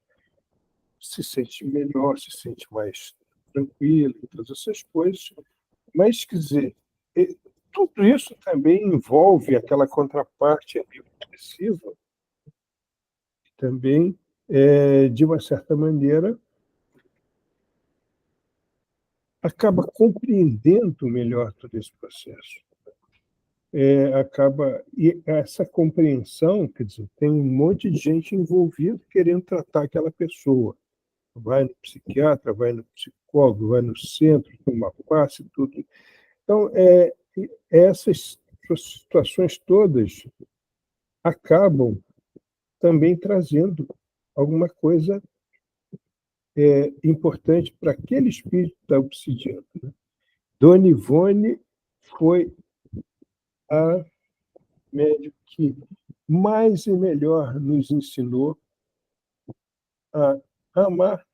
se sente melhor, se sente mais tranquila, todas essas coisas. Mas, quer dizer, tudo isso também envolve aquela contraparte depressiva, que também, de uma certa maneira, acaba compreendendo melhor todo esse processo. E essa compreensão, quer dizer, tem um monte de gente envolvida querendo tratar aquela pessoa. Vai no psiquiatra, vai no psicólogo, vai no centro, toma passe, tudo. Então, essas situações todas acabam também trazendo alguma coisa importante para aquele espírito que está obsidiando, né? Dona Ivone foi a médium que mais e melhor nos ensinou a amar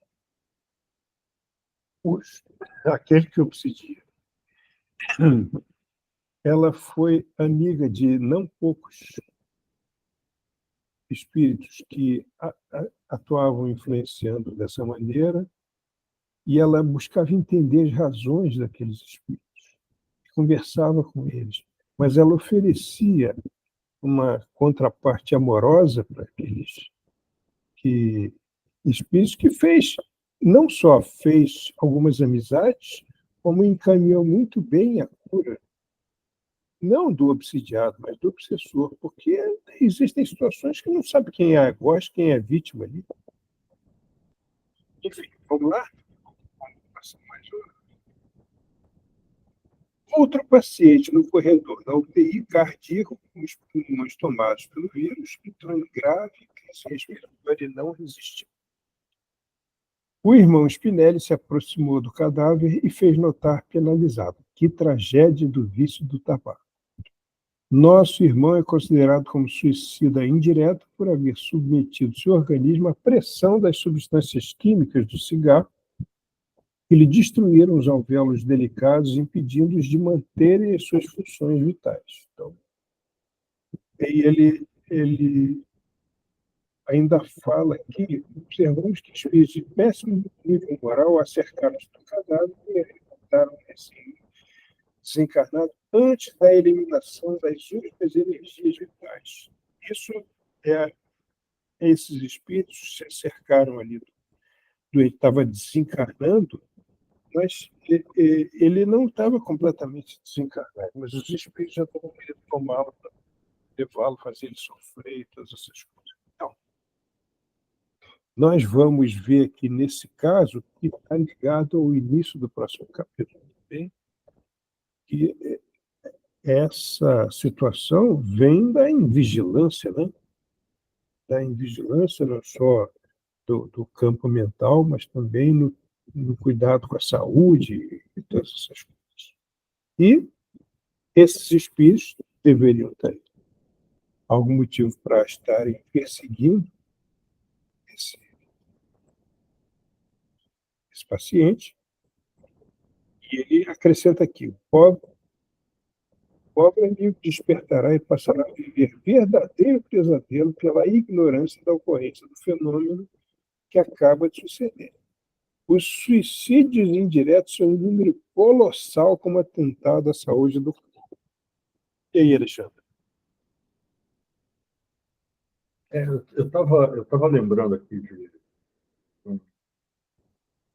aquele que obsidia. Ela foi amiga de não poucos espíritos que atuavam influenciando dessa maneira, e ela buscava entender as razões daqueles espíritos, conversava com eles, mas ela oferecia uma contraparte amorosa para aqueles espíritos que não só fez algumas amizades, como encaminhou muito bem a cura, não do obsidiado, mas do obsessor, porque existem situações que não sabe quem é algoz, quem é vítima ali. Enfim, vamos lá? Outro paciente no corredor da UTI cardíaco com os pulmões tomados pelo vírus entrou em grave crise respiratória e não resistiu. O irmão Spinelli se aproximou do cadáver e fez notar penalizado. Que tragédia do vício do tabaco. Nosso irmão é considerado como suicida indireto por haver submetido seu organismo à pressão das substâncias químicas do cigarro que lhe destruíram os alvéolos delicados, impedindo-os de manterem as suas funções vitais. Então, ele ainda fala que observamos que espíritos de péssimo nível moral acercaram-se do cadáver e ajudaram esse desencarnado antes da eliminação das únicas energias vitais. Isso esses espíritos se cercaram ali ele estava desencarnando, mas ele não estava completamente desencarnado, mas os espíritos já estavam querendo tomá-lo, levá-lo, fazer ele sofrer e todas essas coisas. Então, nós vamos ver aqui, nesse caso, que está ligado ao início do próximo capítulo também, que essa situação vem da invigilância, né? Da invigilância não só do campo mental, mas também no cuidado com a saúde e todas essas coisas. E esses espíritos deveriam ter algum motivo para estarem perseguindo esse paciente. E ele acrescenta aqui: o pobre amigo despertará e passará a viver verdadeiro pesadelo pela ignorância da ocorrência do fenômeno que acaba de suceder. Os suicídios indiretos são um número colossal como atentado à saúde do corpo. E aí, Alexandre? Eu estava lembrando aqui,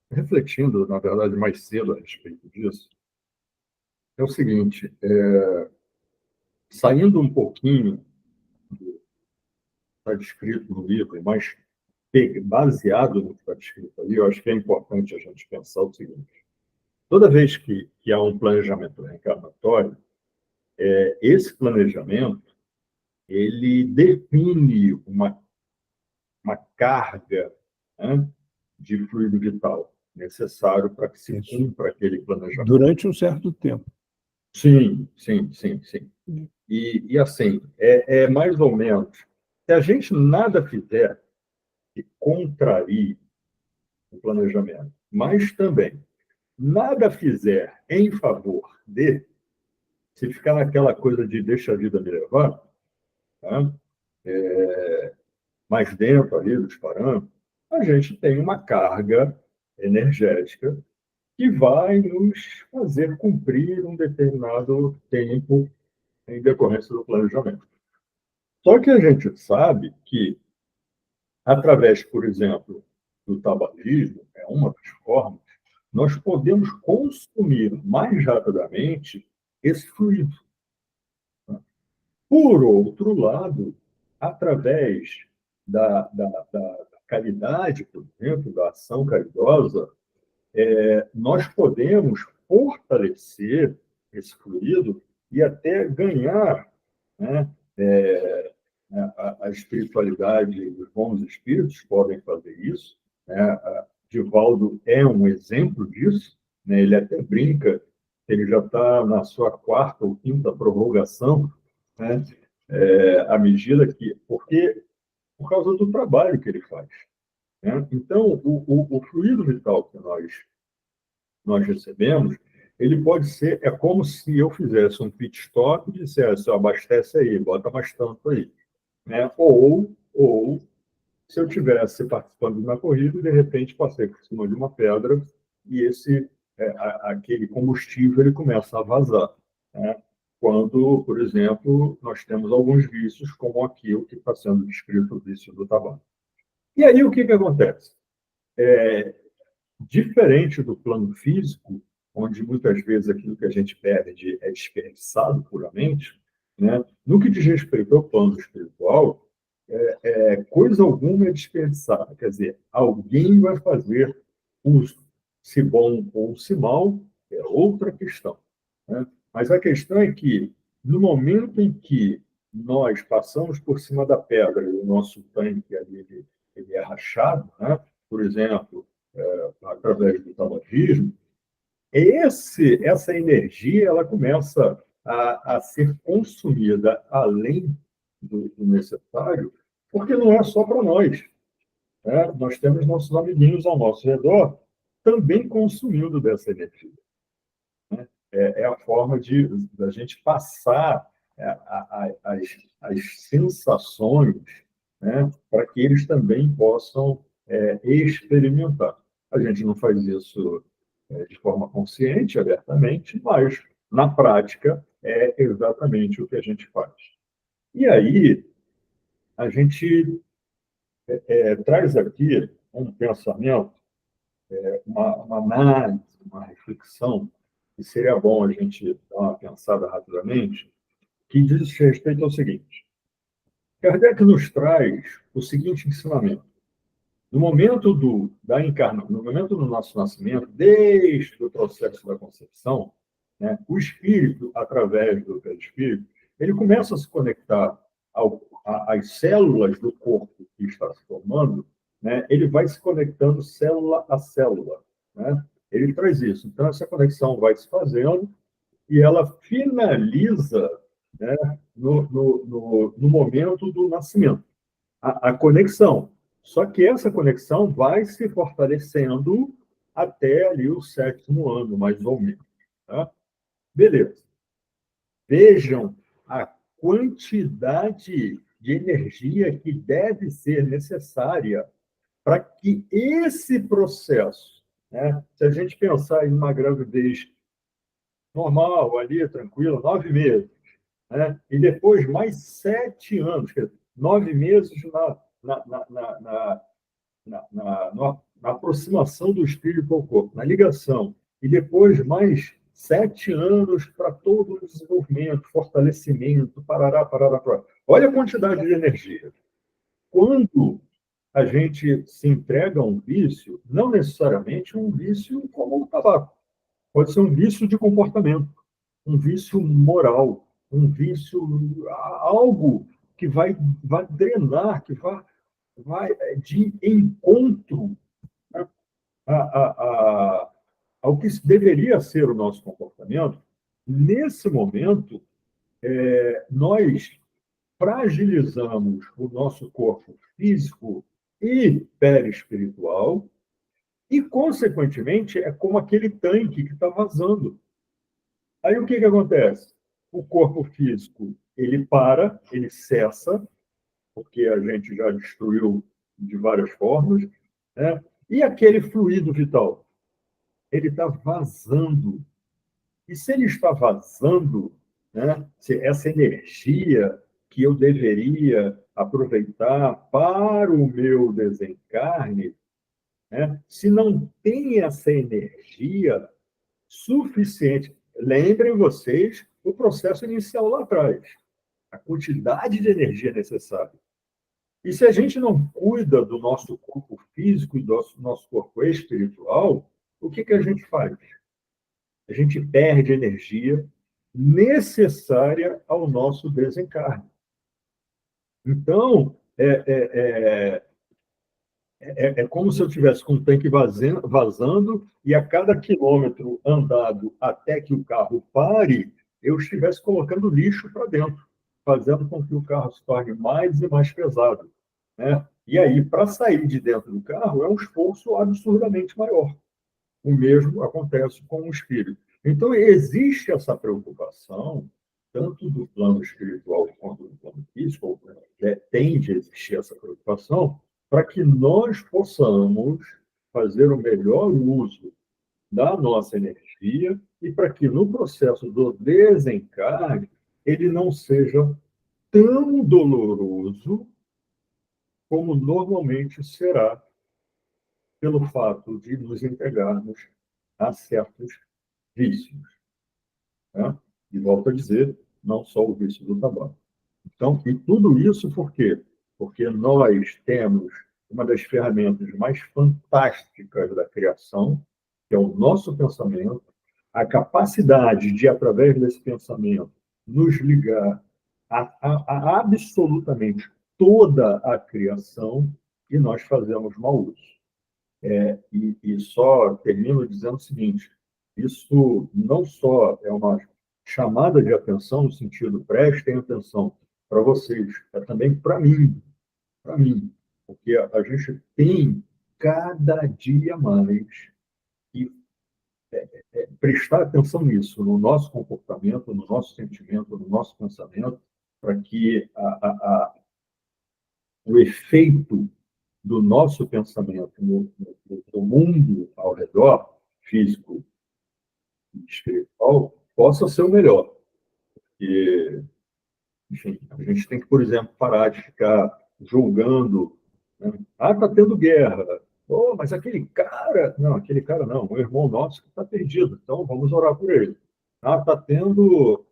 refletindo, na verdade, mais cedo a respeito disso. É o seguinte, saindo um pouquinho do que está descrito no livro, mas baseado no que está descrito ali, eu acho que é importante a gente pensar o seguinte: toda vez que há um planejamento reencarnatório, esse planejamento ele define uma carga, né, de fluido vital necessário para que se cumpra aquele planejamento. Durante um certo tempo. Sim. E assim, é mais ou menos, se a gente nada fizer que contrarie o planejamento, mas também nada fizer em favor se ficar naquela coisa de deixa a vida me levar, tá? Mais dentro ali dos parâmetros, a gente tem uma carga energética que vai nos fazer cumprir um determinado tempo em decorrência do planejamento. Só que a gente sabe que, através, por exemplo, do tabagismo, é uma das formas, nós podemos consumir mais rapidamente esse fluido. Por outro lado, através da caridade, por exemplo, da ação caridosa, nós podemos fortalecer esse fluido e até ganhar, né, a espiritualidade, os bons espíritos podem fazer isso, né? Divaldo é um exemplo disso, né? Ele até brinca, ele já está na sua 4ª ou 5ª prorrogação, né? À medida que... por causa do trabalho que ele faz, né? Então, o fluido vital que nós recebemos, ele pode ser, é como se eu fizesse um pit stop e dissesse: abastece aí, bota mais tanto aí, né? Ou se eu estivesse participando de uma corrida e de repente passei por cima de uma pedra e aquele combustível ele começa a vazar, né? Quando, por exemplo, nós temos alguns vícios, como aqui o que está sendo descrito, o vício do tabaco. E aí o que acontece? Diferente do plano físico, onde muitas vezes aquilo que a gente perde é desperdiçado puramente, né? No que diz respeito ao plano espiritual, coisa alguma é desperdiçada. Quer dizer, alguém vai fazer uso, se bom ou se mal, é outra questão, né? Mas a questão é que, no momento em que nós passamos por cima da pedra e o nosso tanque ali, ele é rachado, né? Por exemplo, através do tabagismo, essa energia ela começa a ser consumida além do necessário, porque não é só para nós, né? Nós temos nossos amiguinhos ao nosso redor também consumindo dessa energia, né? É a forma da gente passar as sensações, né, para que eles também possam experimentar. A gente não faz isso de forma consciente, abertamente, mas, na prática, é exatamente o que a gente faz. E aí, a gente traz aqui um pensamento, uma análise, uma reflexão, que seria bom a gente dar uma pensada rapidamente, que diz respeito ao seguinte: Kardec nos traz o seguinte ensinamento. No momento no momento do nosso nascimento, desde o processo da concepção, né, o espírito, através do perispírito, ele começa a se conectar às células do corpo que está se formando, né, ele vai se conectando célula a célula. Né? Ele traz isso. Então, essa conexão vai se fazendo e ela finaliza, né, no momento do nascimento. A conexão. Só que essa conexão vai se fortalecendo até ali o 7º ano, mais ou menos. Tá? Beleza. Vejam a quantidade de energia que deve ser necessária para que esse processo, né, se a gente pensar em uma gravidez normal, ali, tranquila, 9 meses, né, e depois mais 7 anos, quer dizer, 9 meses na aproximação do espírito ao corpo, na ligação, e depois mais 7 anos para todo o desenvolvimento, fortalecimento, parará, parará, parará. Olha a quantidade de energia. Quando a gente se entrega a um vício, não necessariamente um vício como o tabaco, pode ser um vício de comportamento, um vício moral, um vício, algo que vai drenar, que vai de encontro, né, ao que deveria ser o nosso comportamento. Nesse momento, nós fragilizamos o nosso corpo físico e perispiritual e, consequentemente, é como aquele tanque que está vazando. Aí o que acontece? O corpo físico ele para, ele cessa, porque a gente já destruiu de várias formas, né? E aquele fluido vital, ele está vazando. E se ele está vazando, né? Se essa energia que eu deveria aproveitar para o meu desencarne, né? Se não tem essa energia suficiente, lembrem vocês o processo inicial lá atrás, a quantidade de energia necessária. E se a gente não cuida do nosso corpo físico e do nosso corpo espiritual, o que a gente faz? A gente perde energia necessária ao nosso desencarne. Então, é como se eu tivesse com um tanque vazando e a cada quilômetro andado até que o carro pare, eu estivesse colocando lixo para dentro, fazendo com que o carro se torne mais e mais pesado. Né? E aí, para sair de dentro do carro, é um esforço absurdamente maior. O mesmo acontece com o espírito. Então, existe essa preocupação, tanto do plano espiritual quanto do plano físico, tende a existir essa preocupação, para que nós possamos fazer o melhor uso da nossa energia e para que no processo do desencarne ele não seja tão doloroso como normalmente será pelo fato de nos entregarmos a certos vícios. Né? E volto a dizer, não só o vício do tabaco. Então, e tudo isso por quê? Porque nós temos uma das ferramentas mais fantásticas da criação, que é o nosso pensamento, a capacidade de, através desse pensamento, nos ligar a absolutamente toda a criação, e nós fazemos mau uso. E só termino dizendo o seguinte: isso não só é uma chamada de atenção, no sentido, prestem atenção para vocês, é também para mim, porque a gente tem cada dia mais que prestar atenção nisso, no nosso comportamento, no nosso sentimento, no nosso pensamento, para que o efeito do nosso pensamento no mundo ao redor, físico e espiritual, possa ser o melhor. E, enfim, a gente tem que, por exemplo, parar de ficar julgando, né? Ah, está tendo guerra. Oh, mas aquele cara... Não, aquele cara não, o irmão nosso que está perdido, então vamos orar por ele. Ah, está tendo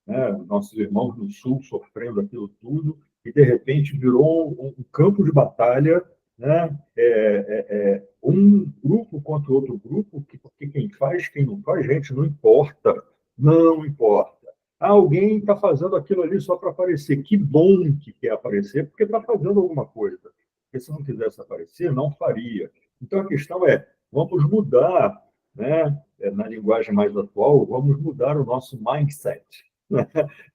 né, nossos irmãos no Sul sofrendo aquilo tudo, e de repente virou um campo de batalha, né? Um grupo contra outro grupo, porque quem faz, quem não faz, gente, não importa, não importa. Alguém está fazendo aquilo ali só para aparecer. Que bom que quer aparecer, porque está fazendo alguma coisa. Porque se não quisesse aparecer, não faria. Então a questão é, vamos mudar, né? Na linguagem mais atual, vamos mudar o nosso mindset. Né?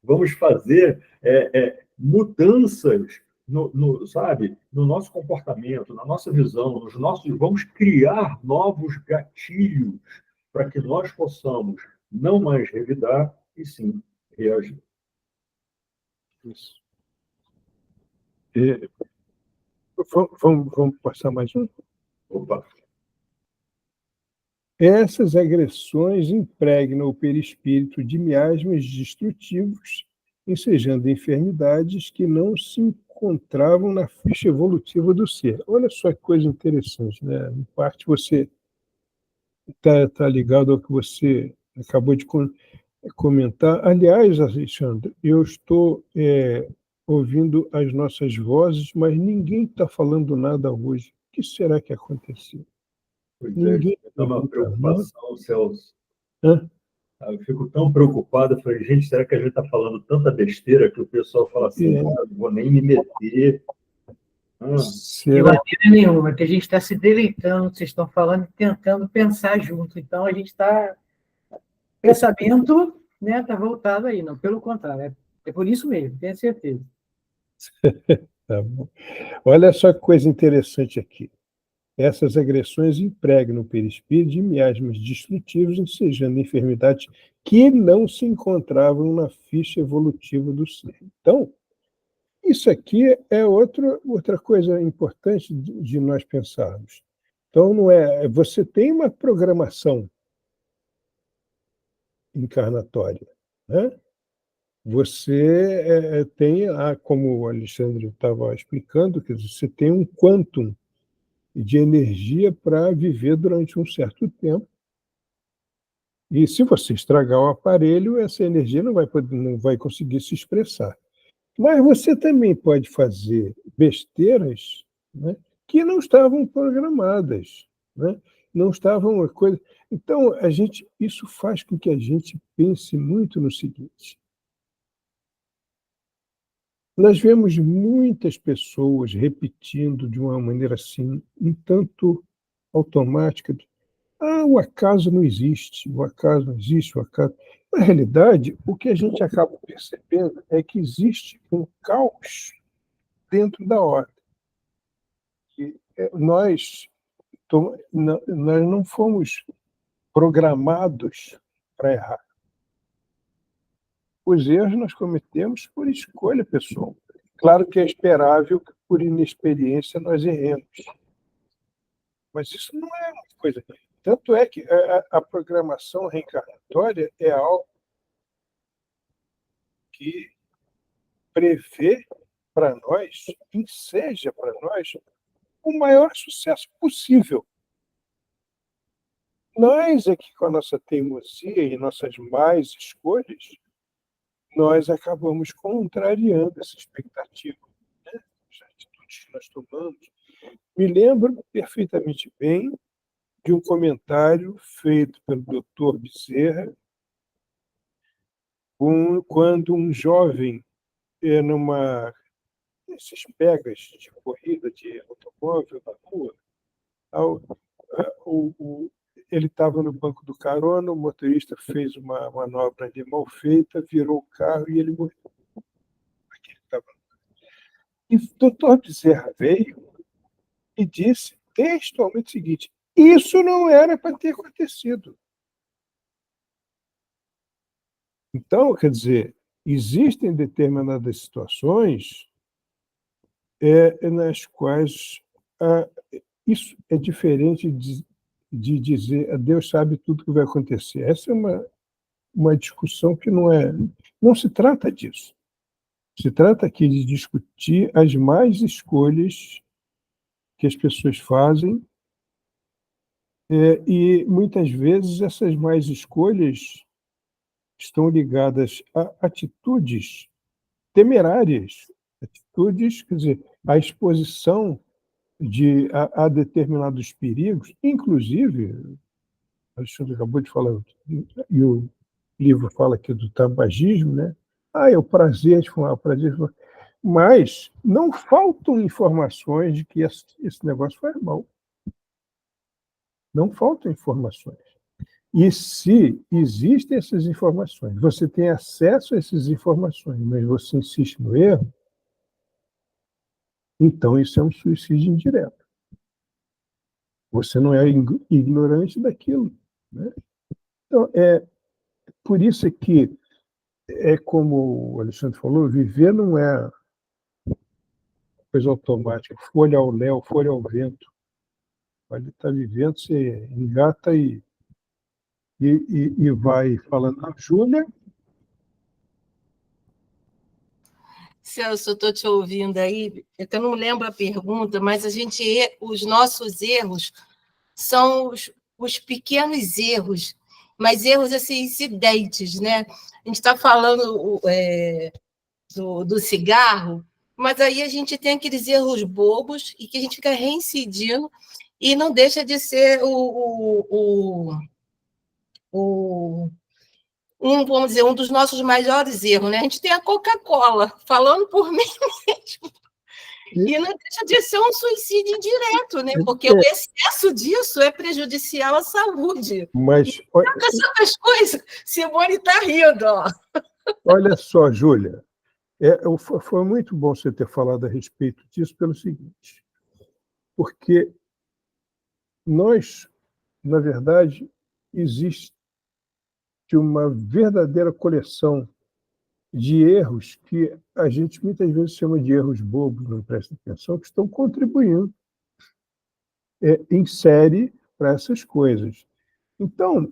Vamos fazer mudanças sabe, no nosso comportamento, na nossa visão, vamos criar novos gatilhos para que nós possamos não mais revidar e sim reagir. Isso. Vamos passar mais um? Opa. Essas agressões impregnam o perispírito de miasmas destrutivos, ensejando enfermidades que não se encontravam na ficha evolutiva do ser. Olha só que coisa interessante, né? Em parte, você está ligado ao que você acabou de comentar. Aliás, Alexandre, eu estou ouvindo as nossas vozes, mas ninguém está falando nada hoje. O que será que aconteceu? Pois Ninguém é uma preocupação, Celso. Hã? Eu fico tão preocupado. Eu falei, gente, será que a gente está falando tanta besteira que o pessoal fala assim, não vou nem me meter? De maneira nenhuma, que a gente está se deleitando, vocês estão falando, tentando pensar junto. Então, a gente está... Pensamento, né, está voltado aí, não, pelo contrário. É por isso mesmo, tenho certeza. Tá bom. Olha só que coisa interessante aqui. Essas agressões impregnam o perispírito de miasmas destrutivos, ensejando enfermidades que não se encontravam na ficha evolutiva do ser. Então, isso aqui é outra coisa importante de nós pensarmos. Então, não é... Você tem uma programação encarnatória, né? Você tem, como o Alexandre estava explicando, quer dizer, você tem um quantum de energia para viver durante um certo tempo. E se você estragar o aparelho, essa energia não vai conseguir se expressar. Mas você também pode fazer besteiras, né, que não estavam programadas, né? Não estavam uma coisa. Então, isso faz com que a gente pense muito no seguinte: nós vemos muitas pessoas repetindo de uma maneira assim, um tanto automática: o acaso não existe, o acaso não existe, o acaso... Na realidade, o que a gente acaba percebendo é que existe um caos dentro da ordem. Que nós não fomos programados para errar. Os erros nós cometemos por escolha pessoal. Claro que é esperável que por inexperiência nós erremos. Mas isso não é uma coisa... Tanto é que a programação reencarnatória é algo que prevê para nós, enseja para nós, o maior sucesso possível. Nós é que, com a nossa teimosia e nossas más escolhas, nós acabamos contrariando essa expectativa, né? As atitudes que nós tomamos. Me lembro perfeitamente bem de um comentário feito pelo Dr. Bezerra, quando um jovem, nesses pegas de corrida de automóvel na rua, ele estava no banco do carona, o motorista fez uma manobra ali mal feita, virou o carro e ele morreu. E o doutor Bezerra veio e disse textualmente o seguinte: isso não era para ter acontecido. Então, quer dizer, existem determinadas situações nas quais isso é diferente de dizer Deus sabe tudo o que vai acontecer. Essa é uma discussão que não se trata disso. Se trata aqui de discutir as más escolhas que as pessoas fazem, e muitas vezes essas más escolhas estão ligadas a atitudes temerárias, atitudes, quer dizer, a exposição a determinados perigos, inclusive, Alexandre acabou de falar, e o livro fala aqui do tabagismo, né? É o prazer de fumar, o prazer de fumar. Mas não faltam informações de que esse negócio faz mal. Não faltam informações. E se existem essas informações, você tem acesso a essas informações, mas você insiste no erro, então isso é um suicídio indireto. Você não é ignorante daquilo, né? Então, por isso que, como o Alexandre falou, viver não é coisa automática, folha ao léu, folha ao vento. Pode estar vivendo, você engata e vai falando. A Júlia. Celso, eu estou te ouvindo aí, eu não lembro a pergunta, mas os nossos erros são os pequenos erros, mas erros assim, incidentes, né? A gente está falando do cigarro, mas aí a gente tem aqueles erros bobos e que a gente fica reincidindo e não deixa de ser vamos dizer, um dos nossos maiores erros, né? A gente tem a Coca-Cola, falando por mim mesmo. E não deixa de ser um suicídio indireto, né? Porque o excesso disso é prejudicial à saúde. Mas essas coisas, Simone está rindo, ó. Olha só, Júlia, foi muito bom você ter falado a respeito disso pelo seguinte, porque nós, na verdade, existe uma verdadeira coleção de erros que a gente muitas vezes chama de erros bobos, não presta atenção, que estão contribuindo em série para essas coisas. Então,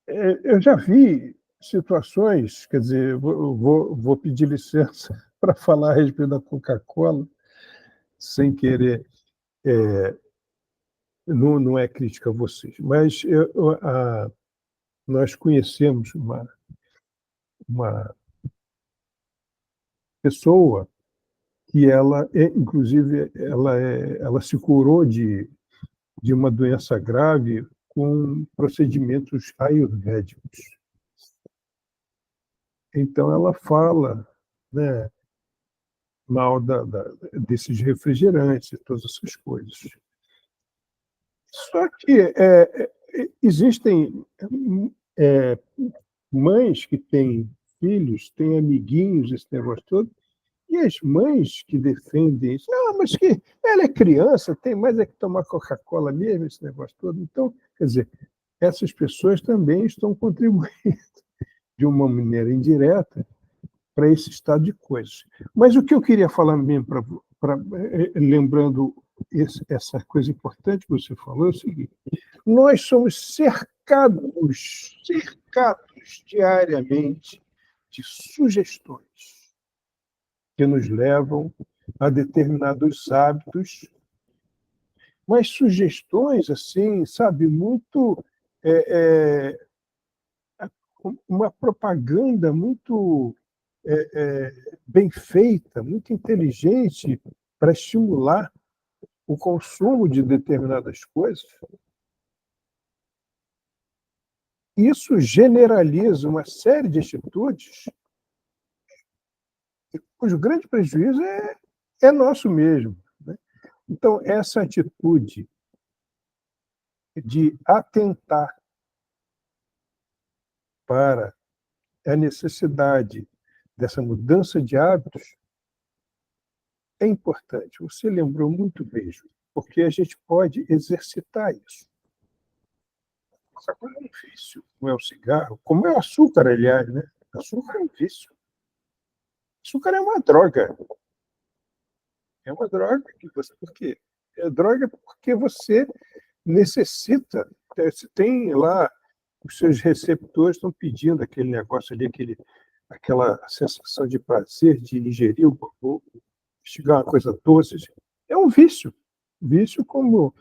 eu já vi situações, quer dizer, vou pedir licença para falar a respeito da Coca-Cola, sem querer, não é crítica a vocês, mas nós conhecemos uma pessoa que inclusive, ela se curou de uma doença grave com procedimentos ayurvédicos. Então, ela fala, né, mal desses refrigerantes e todas essas coisas. Só que existem mães que têm filhos, têm amiguinhos, esse negócio todo, e as mães que defendem isso, mas que ela é criança, tem mais que tomar Coca-Cola mesmo, esse negócio todo. Então, quer dizer, essas pessoas também estão contribuindo de uma maneira indireta para esse estado de coisas. Mas o que eu queria falar mesmo, lembrando essa coisa importante que você falou, é o seguinte: nós somos cercados diariamente de sugestões que nos levam a determinados hábitos, mas sugestões, assim, sabe, muito... uma propaganda muito bem feita, muito inteligente para estimular o consumo de determinadas coisas. Isso generaliza uma série de atitudes cujo grande prejuízo é nosso mesmo, né? Então, essa atitude de atentar para a necessidade dessa mudança de hábitos é importante. Você lembrou muito bem, porque a gente pode exercitar isso. Essa coisa é um vício, não é o cigarro, como é o açúcar, aliás, né? O açúcar é um vício. O açúcar é uma droga. É uma droga que você... Por quê? É droga porque você necessita acontece? Tem lá, os seus receptores estão pedindo aquele negócio ali, aquela sensação de prazer de ingerir mastigar uma coisa doce. É um vício. Vício como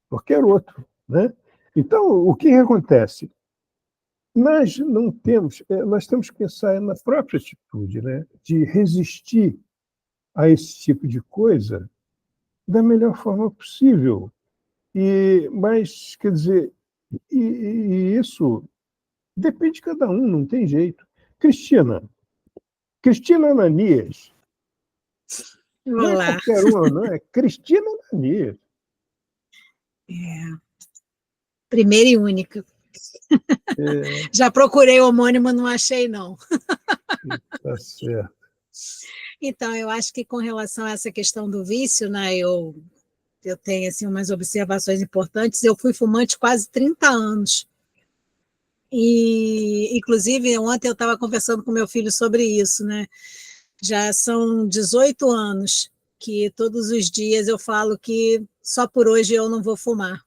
qualquer outro, né? Então, o que acontece? Nós não temos, nós temos que pensar na própria atitude, né? De resistir a esse tipo de coisa da melhor forma possível. Mas, quer dizer, e isso depende de cada um, não tem jeito. Cristina Ananias, não é Olá. qualquer uma, não é? Cristina Ananias. Primeira e única. É, Já procurei o homônimo, não achei, não. tá certo. Então, eu acho que com relação a essa questão do vício, né, eu tenho assim, umas observações importantes. Eu fui fumante quase 30 anos. E, inclusive, ontem eu estava conversando com meu filho sobre isso, né? Já são 18 anos que todos os dias eu falo que só por hoje eu não vou fumar.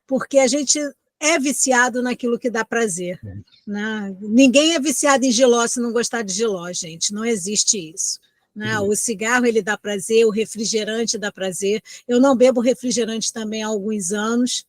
Porque a gente é viciado naquilo que dá prazer. Né? Ninguém é viciado em giló se não gostar de giló, gente. Não existe isso. Né? O cigarro ele dá prazer, o refrigerante dá prazer. Eu não bebo refrigerante também há alguns anos.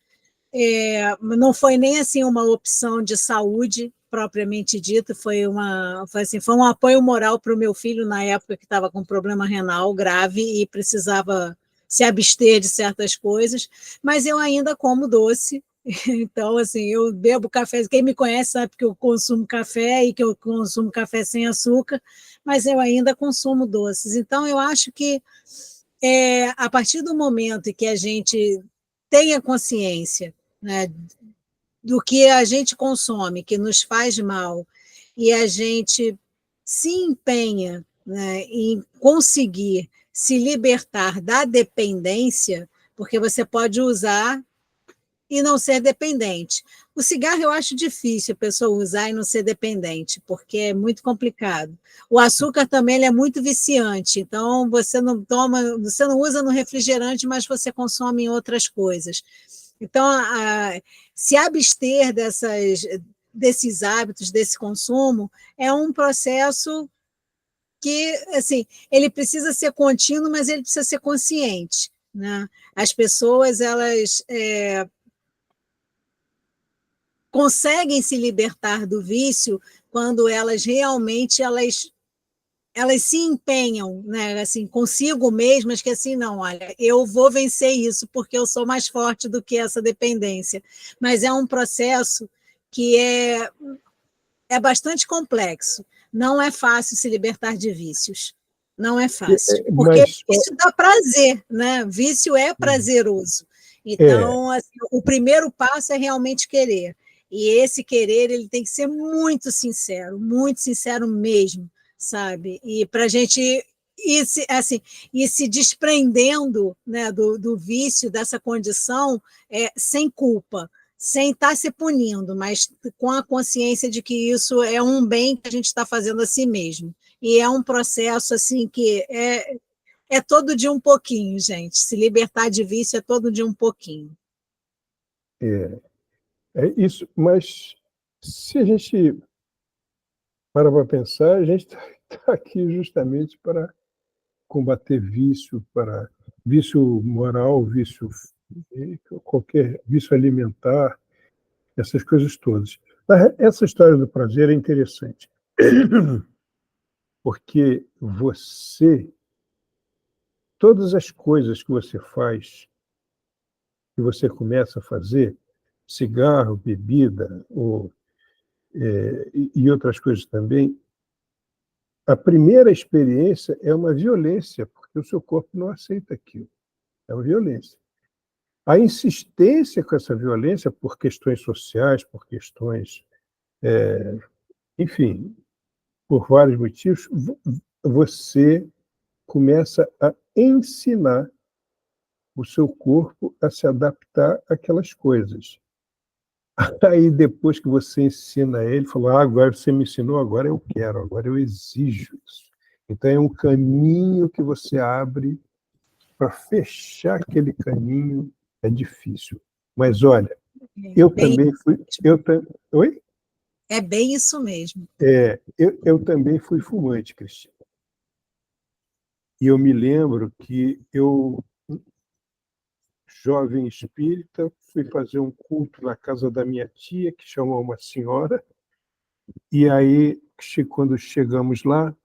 Não foi nem assim uma opção de saúde propriamente dito, foi um apoio moral para o meu filho na época que estava com problema renal grave e precisava se abster de certas coisas, mas eu ainda como doce. Então, assim, eu bebo café. Quem me conhece sabe que eu consumo café e que eu consumo café sem açúcar, mas eu ainda consumo doces. Então, eu acho que a partir do momento em que a gente tenha consciência, né, do que a gente consome, que nos faz mal, e a gente se empenha, né, em conseguir se libertar da dependência, porque você pode usar e não ser dependente. O cigarro eu acho difícil a pessoa usar e não ser dependente, porque é muito complicado. O açúcar também ele é muito viciante, então você não usa no refrigerante, mas você consome em outras coisas. Então, se abster desses hábitos, desse consumo, é um processo que, assim, ele precisa ser contínuo, mas ele precisa ser consciente, né? As pessoas, elas conseguem se libertar do vício quando elas realmente elas se empenham, né, assim, consigo mesmas, que assim, não, olha, eu vou vencer isso porque eu sou mais forte do que essa dependência. Mas é um processo que é bastante complexo. Não é fácil se libertar de vícios. Não é fácil. Porque vício dá prazer, né? Vício é prazeroso. Então, assim, o primeiro passo é realmente querer. E esse querer ele tem que ser muito sincero mesmo, sabe? E para a gente ir se desprendendo, né, do vício, dessa condição, sem culpa, sem estar se punindo, mas com a consciência de que isso é um bem que a gente está fazendo a si mesmo. E é um processo assim que é todo dia um pouquinho, gente. Se libertar de vício é todo dia um pouquinho. É isso, mas se a gente para pensar, a gente está aqui justamente para combater vício, para vício moral, vício qualquer vício alimentar, essas coisas todas. Essa história do prazer é interessante, porque todas as coisas que você faz, que você começa a fazer, cigarro, bebida, e outras coisas também, a primeira experiência é uma violência, porque o seu corpo não aceita aquilo. É uma violência. A insistência com essa violência, por questões sociais, por questões, enfim, por vários motivos, você começa a ensinar o seu corpo a se adaptar àquelas coisas. Aí, depois que você ensina ele, falou: agora você me ensinou, agora eu quero, agora eu exijo isso. Então, é um caminho que você abre. Para fechar aquele caminho é difícil. Mas, olha, eu Bem, também fui... Oi? é bem isso mesmo. Eu também fui fumante, Cristina. E eu me lembro que eu, jovem espírita, fui fazer um culto na casa da minha tia, que chamou uma senhora, e aí, quando chegamos lá,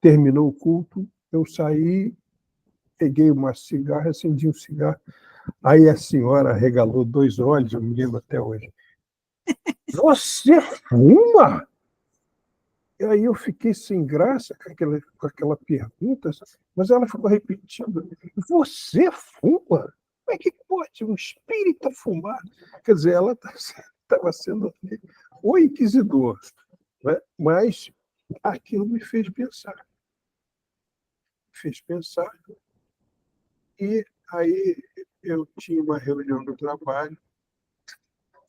terminou o culto, eu saí, peguei uma cigarra, acendi um cigarro, aí a senhora regalou 2 olhos, eu me lembro até hoje. Você fuma? E aí eu fiquei sem graça com aquela pergunta, mas ela ficou repetindo: você fuma? Como é que pode um espírita fumar? Quer dizer, ela estava sendo o inquisidor, né? Mas aquilo me fez pensar. E aí eu tinha uma reunião do trabalho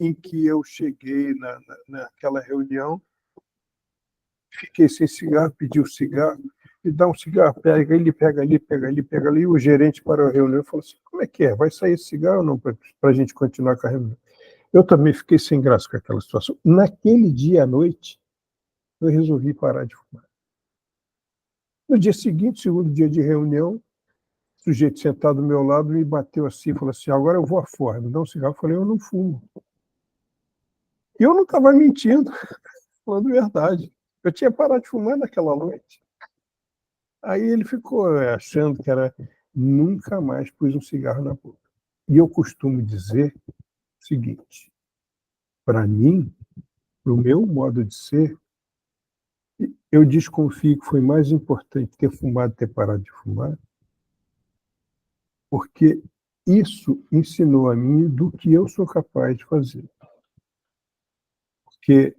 em que eu cheguei naquela reunião, fiquei sem cigarro, pedi o cigarro, me dá um cigarro, pega ali, pega ali, pega ali, pega ali. E o gerente parou a reunião e falou assim: como é que é? Vai sair esse cigarro ou não para a gente continuar com a reunião? Eu também fiquei sem graça com aquela situação. Naquele dia à noite, eu resolvi parar de fumar. No dia seguinte, segundo dia de reunião, o sujeito sentado do meu lado me bateu assim, falou assim: agora eu vou afora, me dá um cigarro. Eu falei: eu não fumo. E eu não estava mentindo, falando verdade. Eu tinha parado de fumar naquela noite. Aí ele ficou achando que era... Nunca mais pus um cigarro na boca. E eu costumo dizer o seguinte: para mim, no meu modo de ser, eu desconfio que foi mais importante ter fumado, ter parado de fumar, porque isso ensinou a mim do que eu sou capaz de fazer. Porque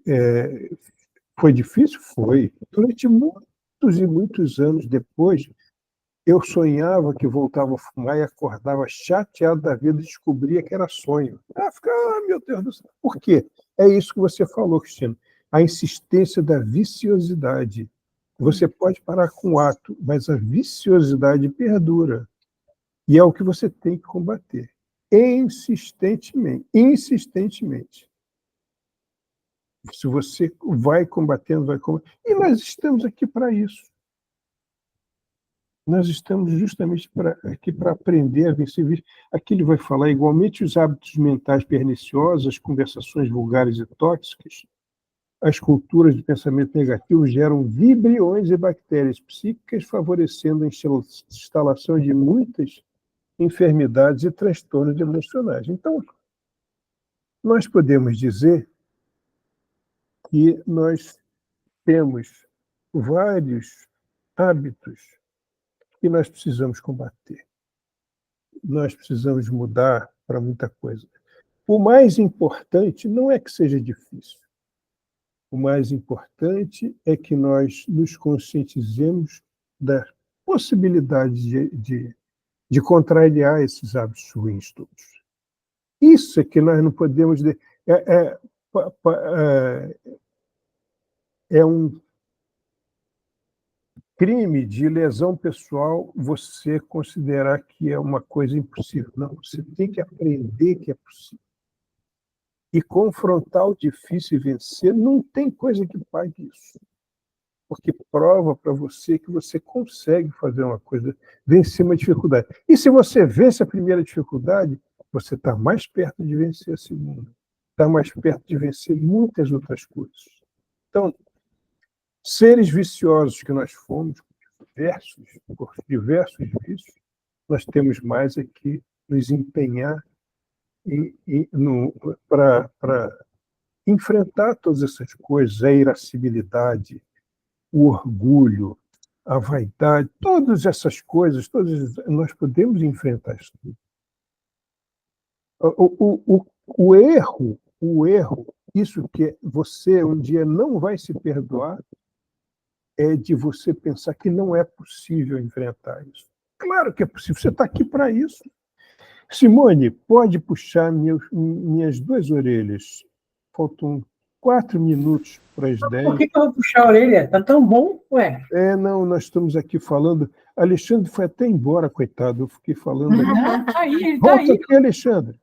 foi difícil? Foi. Durante muitos e muitos anos depois, eu sonhava que voltava a fumar e acordava chateado da vida e descobria que era sonho. Meu Deus do céu. Por quê? É isso que você falou, Cristina. A insistência da viciosidade. Você pode parar com o ato, mas a viciosidade perdura. E é o que você tem que combater. Insistentemente. Insistentemente. Se você vai combatendo, vai combatendo. E nós estamos aqui para isso. Nós estamos justamente aqui para aprender a vencer. Aqui ele vai falar: igualmente os hábitos mentais perniciosos, as conversações vulgares e tóxicas, as culturas de pensamento negativo geram vibriões e bactérias psíquicas, favorecendo a instalação de muitas enfermidades e transtornos emocionais. Então, nós podemos dizer que nós temos vários hábitos que nós precisamos combater. Nós precisamos mudar para muita coisa. O mais importante não é que seja difícil. O mais importante é que nós nos conscientizemos da possibilidade de contrariar esses hábitos ruins todos. Isso é que nós não podemos... É um crime de lesão pessoal você considerar que é uma coisa impossível. Não, você tem que aprender que é possível. E confrontar o difícil e vencer, não tem coisa que pague isso. Porque prova para você que você consegue fazer uma coisa, vencer uma dificuldade. E se você vence a primeira dificuldade, você está mais perto de vencer a segunda. Está mais perto de vencer muitas outras coisas. Então, seres viciosos que nós fomos, por diversos vícios, nós temos mais aqui nos empenhar para enfrentar todas essas coisas, a irascibilidade, o orgulho, a vaidade, todas essas coisas, nós podemos enfrentar isso tudo. O erro, isso que você um dia não vai se perdoar, é de você pensar que não é possível enfrentar isso. Claro que é possível, você está aqui para isso. Simone, pode puxar minhas 2 orelhas. Faltam 4 minutos para as 10. Por que eu vou puxar a orelha? Está tão bom, ué. Não, nós estamos aqui falando... Alexandre foi até embora, coitado, eu fiquei falando aqui. Não, está aí, ele está Volta aí. aqui, Alexandre.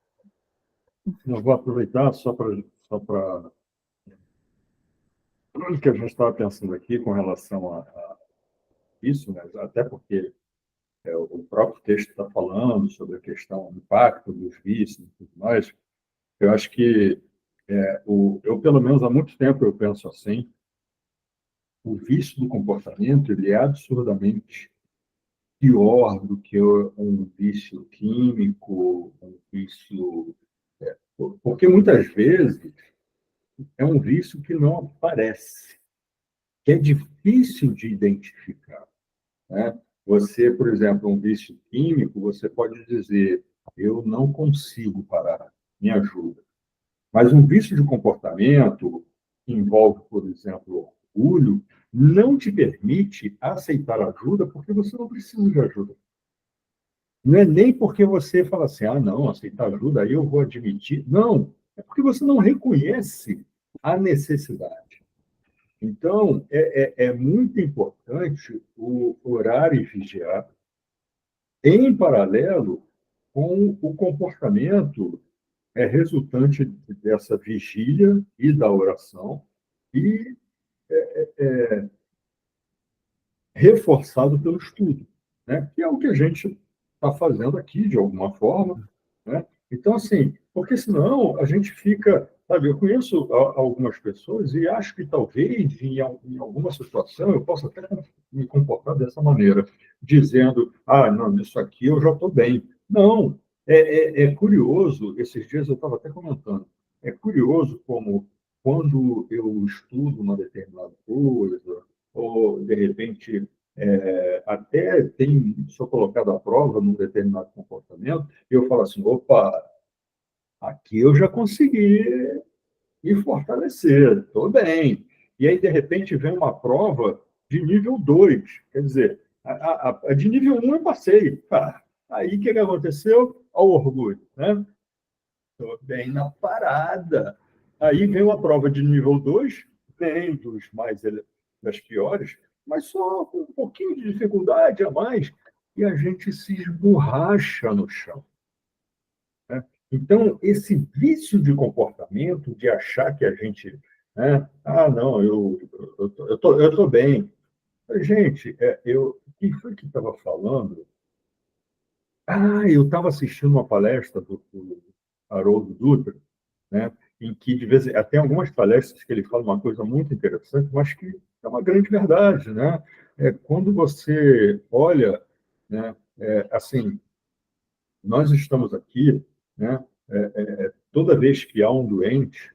Eu vou aproveitar só para o que a gente estava pensando aqui com relação a isso, né? Até porque o próprio texto está falando sobre a questão do impacto dos vícios e tudo mais. Eu acho que eu, pelo menos há muito tempo, eu penso assim, o vício do comportamento ele é absurdamente pior do que um vício químico, um vício... Porque muitas vezes é um vício que não aparece, que é difícil de identificar, né? Você, por exemplo, um vício químico, você pode dizer, eu não consigo parar, me ajuda. Mas um vício de comportamento que envolve, por exemplo, orgulho, não te permite aceitar ajuda porque você não precisa de ajuda. Não é nem porque você fala assim, ah, não, aceitar ajuda, aí eu vou admitir. Não, é porque você não reconhece a necessidade. Então, é muito importante o orar e vigiar em paralelo com o comportamento resultante dessa vigília e da oração e reforçado pelo estudo, né? Que é o que a gente está fazendo aqui, de alguma forma, né? Então, assim, porque senão a gente fica... Sabe, eu conheço algumas pessoas e acho que talvez, em alguma situação, eu possa até me comportar dessa maneira, dizendo, ah, não, isso aqui eu já estou bem. Não, é curioso, esses dias eu estava até comentando, é curioso como, quando eu estudo uma determinada coisa, ou, de repente, até sou colocado à prova num determinado comportamento, eu falo assim, opa, aqui eu já consegui me fortalecer, estou bem. E aí, de repente, vem uma prova de nível 2, quer dizer, a de nível 1 eu passei. Aí o que aconteceu? Ao orgulho, né? Estou bem na parada. Aí vem uma prova de nível 2, bem das piores, mas só com um pouquinho de dificuldade a mais, e a gente se esborracha no chão, né? Então, esse vício de comportamento, de achar que a gente... Né, ah, não, eu tô bem. Gente, o que foi que estava falando? Ah, eu estava assistindo uma palestra do Haroldo Dutra, né, em que, de vez até algumas palestras que ele fala uma coisa muito interessante, mas que é uma grande verdade, né? Quando você olha, né, assim, nós estamos aqui, né, toda vez que há um doente,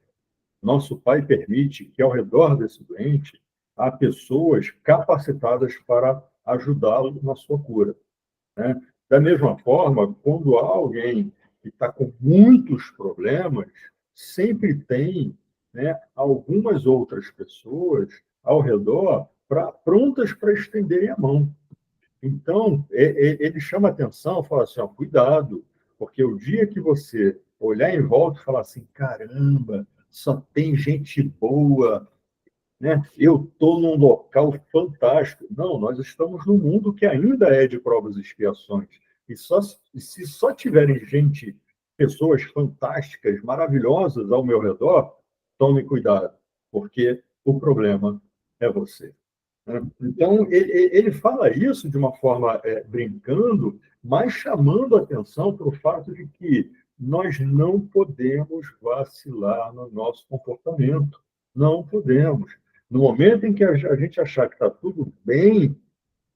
nosso Pai permite que, ao redor desse doente, há pessoas capacitadas para ajudá-lo na sua cura, né? Da mesma forma, quando há alguém que está com muitos problemas, sempre tem, né, algumas outras pessoas ao redor prontas para estenderem a mão. Então, ele chama atenção, fala assim, ó, cuidado, porque o dia que você olhar em volta e falar assim, caramba, só tem gente boa, né? Eu estou num local fantástico. Não, nós estamos num mundo que ainda é de provas e expiações. Se só tiverem pessoas fantásticas, maravilhosas ao meu redor, tome cuidado, porque o problema é você, né? Então, ele fala isso de uma forma brincando, mas chamando a atenção para o fato de que nós não podemos vacilar no nosso comportamento. Não podemos. No momento em que a gente achar que está tudo bem,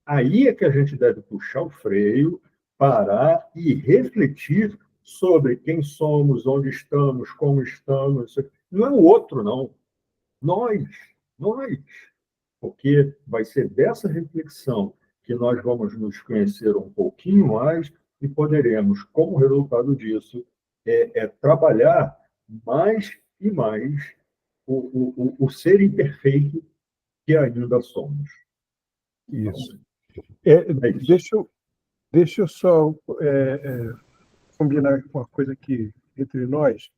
aí é que a gente deve puxar o freio, parar e refletir sobre quem somos, onde estamos, como estamos. Não é o outro, não. Nós, nós. Porque vai ser dessa reflexão que nós vamos nos conhecer um pouquinho mais e poderemos, como resultado disso, trabalhar mais e mais o ser imperfeito que ainda somos. Isso. É isso. Deixa eu só combinar uma coisa aqui entre nós.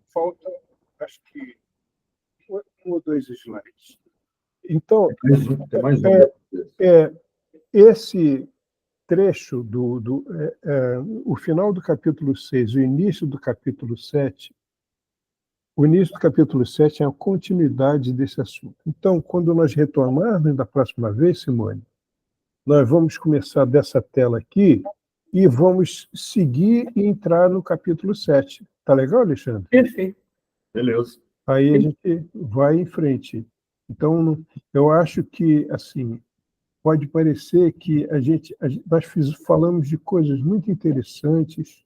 Falta, acho que, um ou dois slides. Então, Tem mais um. esse trecho o final do capítulo 6, o início do capítulo 7, o início do capítulo 7 é a continuidade desse assunto. Então, quando nós retornarmos da próxima vez, Simone, nós vamos começar dessa tela aqui e vamos seguir e entrar no capítulo 7. Tá legal, Alexandre? Perfeito. Beleza. Aí a gente vai em frente. Então, eu acho que, assim, pode parecer que nós falamos de coisas muito interessantes.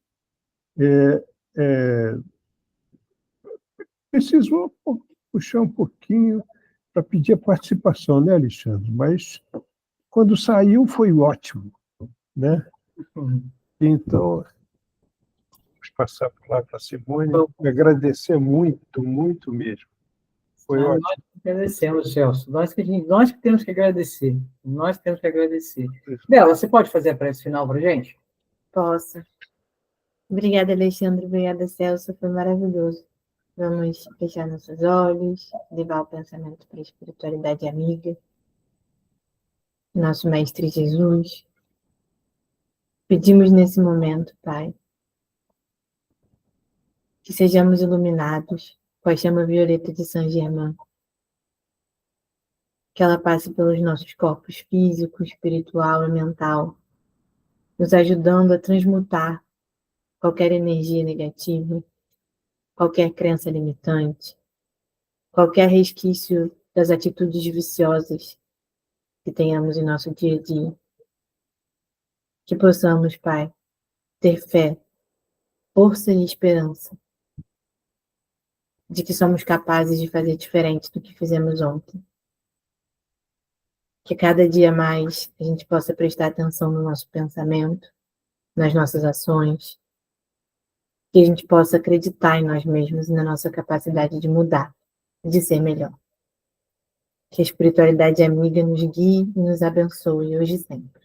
Preciso puxar um pouquinho para pedir a participação, né, Alexandre? Mas quando saiu foi ótimo, né? Então, vamos passar a palavra para a Simone e agradecer muito, muito mesmo. Foi ótimo. Nós que agradecemos, Celso. Nós que temos que agradecer. Nós temos que agradecer. Bela, você pode fazer a prece final para a gente? Posso. Obrigada, Alexandre. Obrigada, Celso. Foi maravilhoso. Vamos fechar nossos olhos, levar o pensamento para a espiritualidade amiga. Nosso Mestre Jesus. Pedimos nesse momento, Pai, que sejamos iluminados com a chama violeta de Saint Germain. Que ela passe pelos nossos corpos físico, espiritual e mental, nos ajudando a transmutar qualquer energia negativa, qualquer crença limitante, qualquer resquício das atitudes viciosas que tenhamos em nosso dia a dia. Que possamos, Pai, ter fé, força e esperança de que somos capazes de fazer diferente do que fizemos ontem. Que cada dia mais a gente possa prestar atenção no nosso pensamento, nas nossas ações, que a gente possa acreditar em nós mesmos e na nossa capacidade de mudar, de ser melhor. Que a espiritualidade amiga nos guie e nos abençoe hoje e sempre.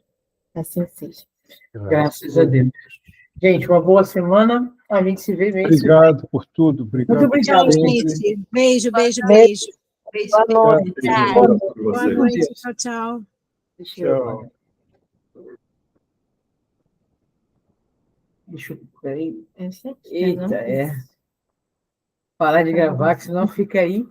Assim seja. Graças a Deus. Gente, uma boa semana. A gente se vê mesmo. Obrigado por tudo. Obrigado. Muito obrigado, Tchau, gente. gente. Beijo, beijo, beijo. Boa noite. Boa noite. Tchau, tchau. Tchau. Deixa eu... Peraí. Essa aqui, Eita, parar de gravar, que senão fica aí.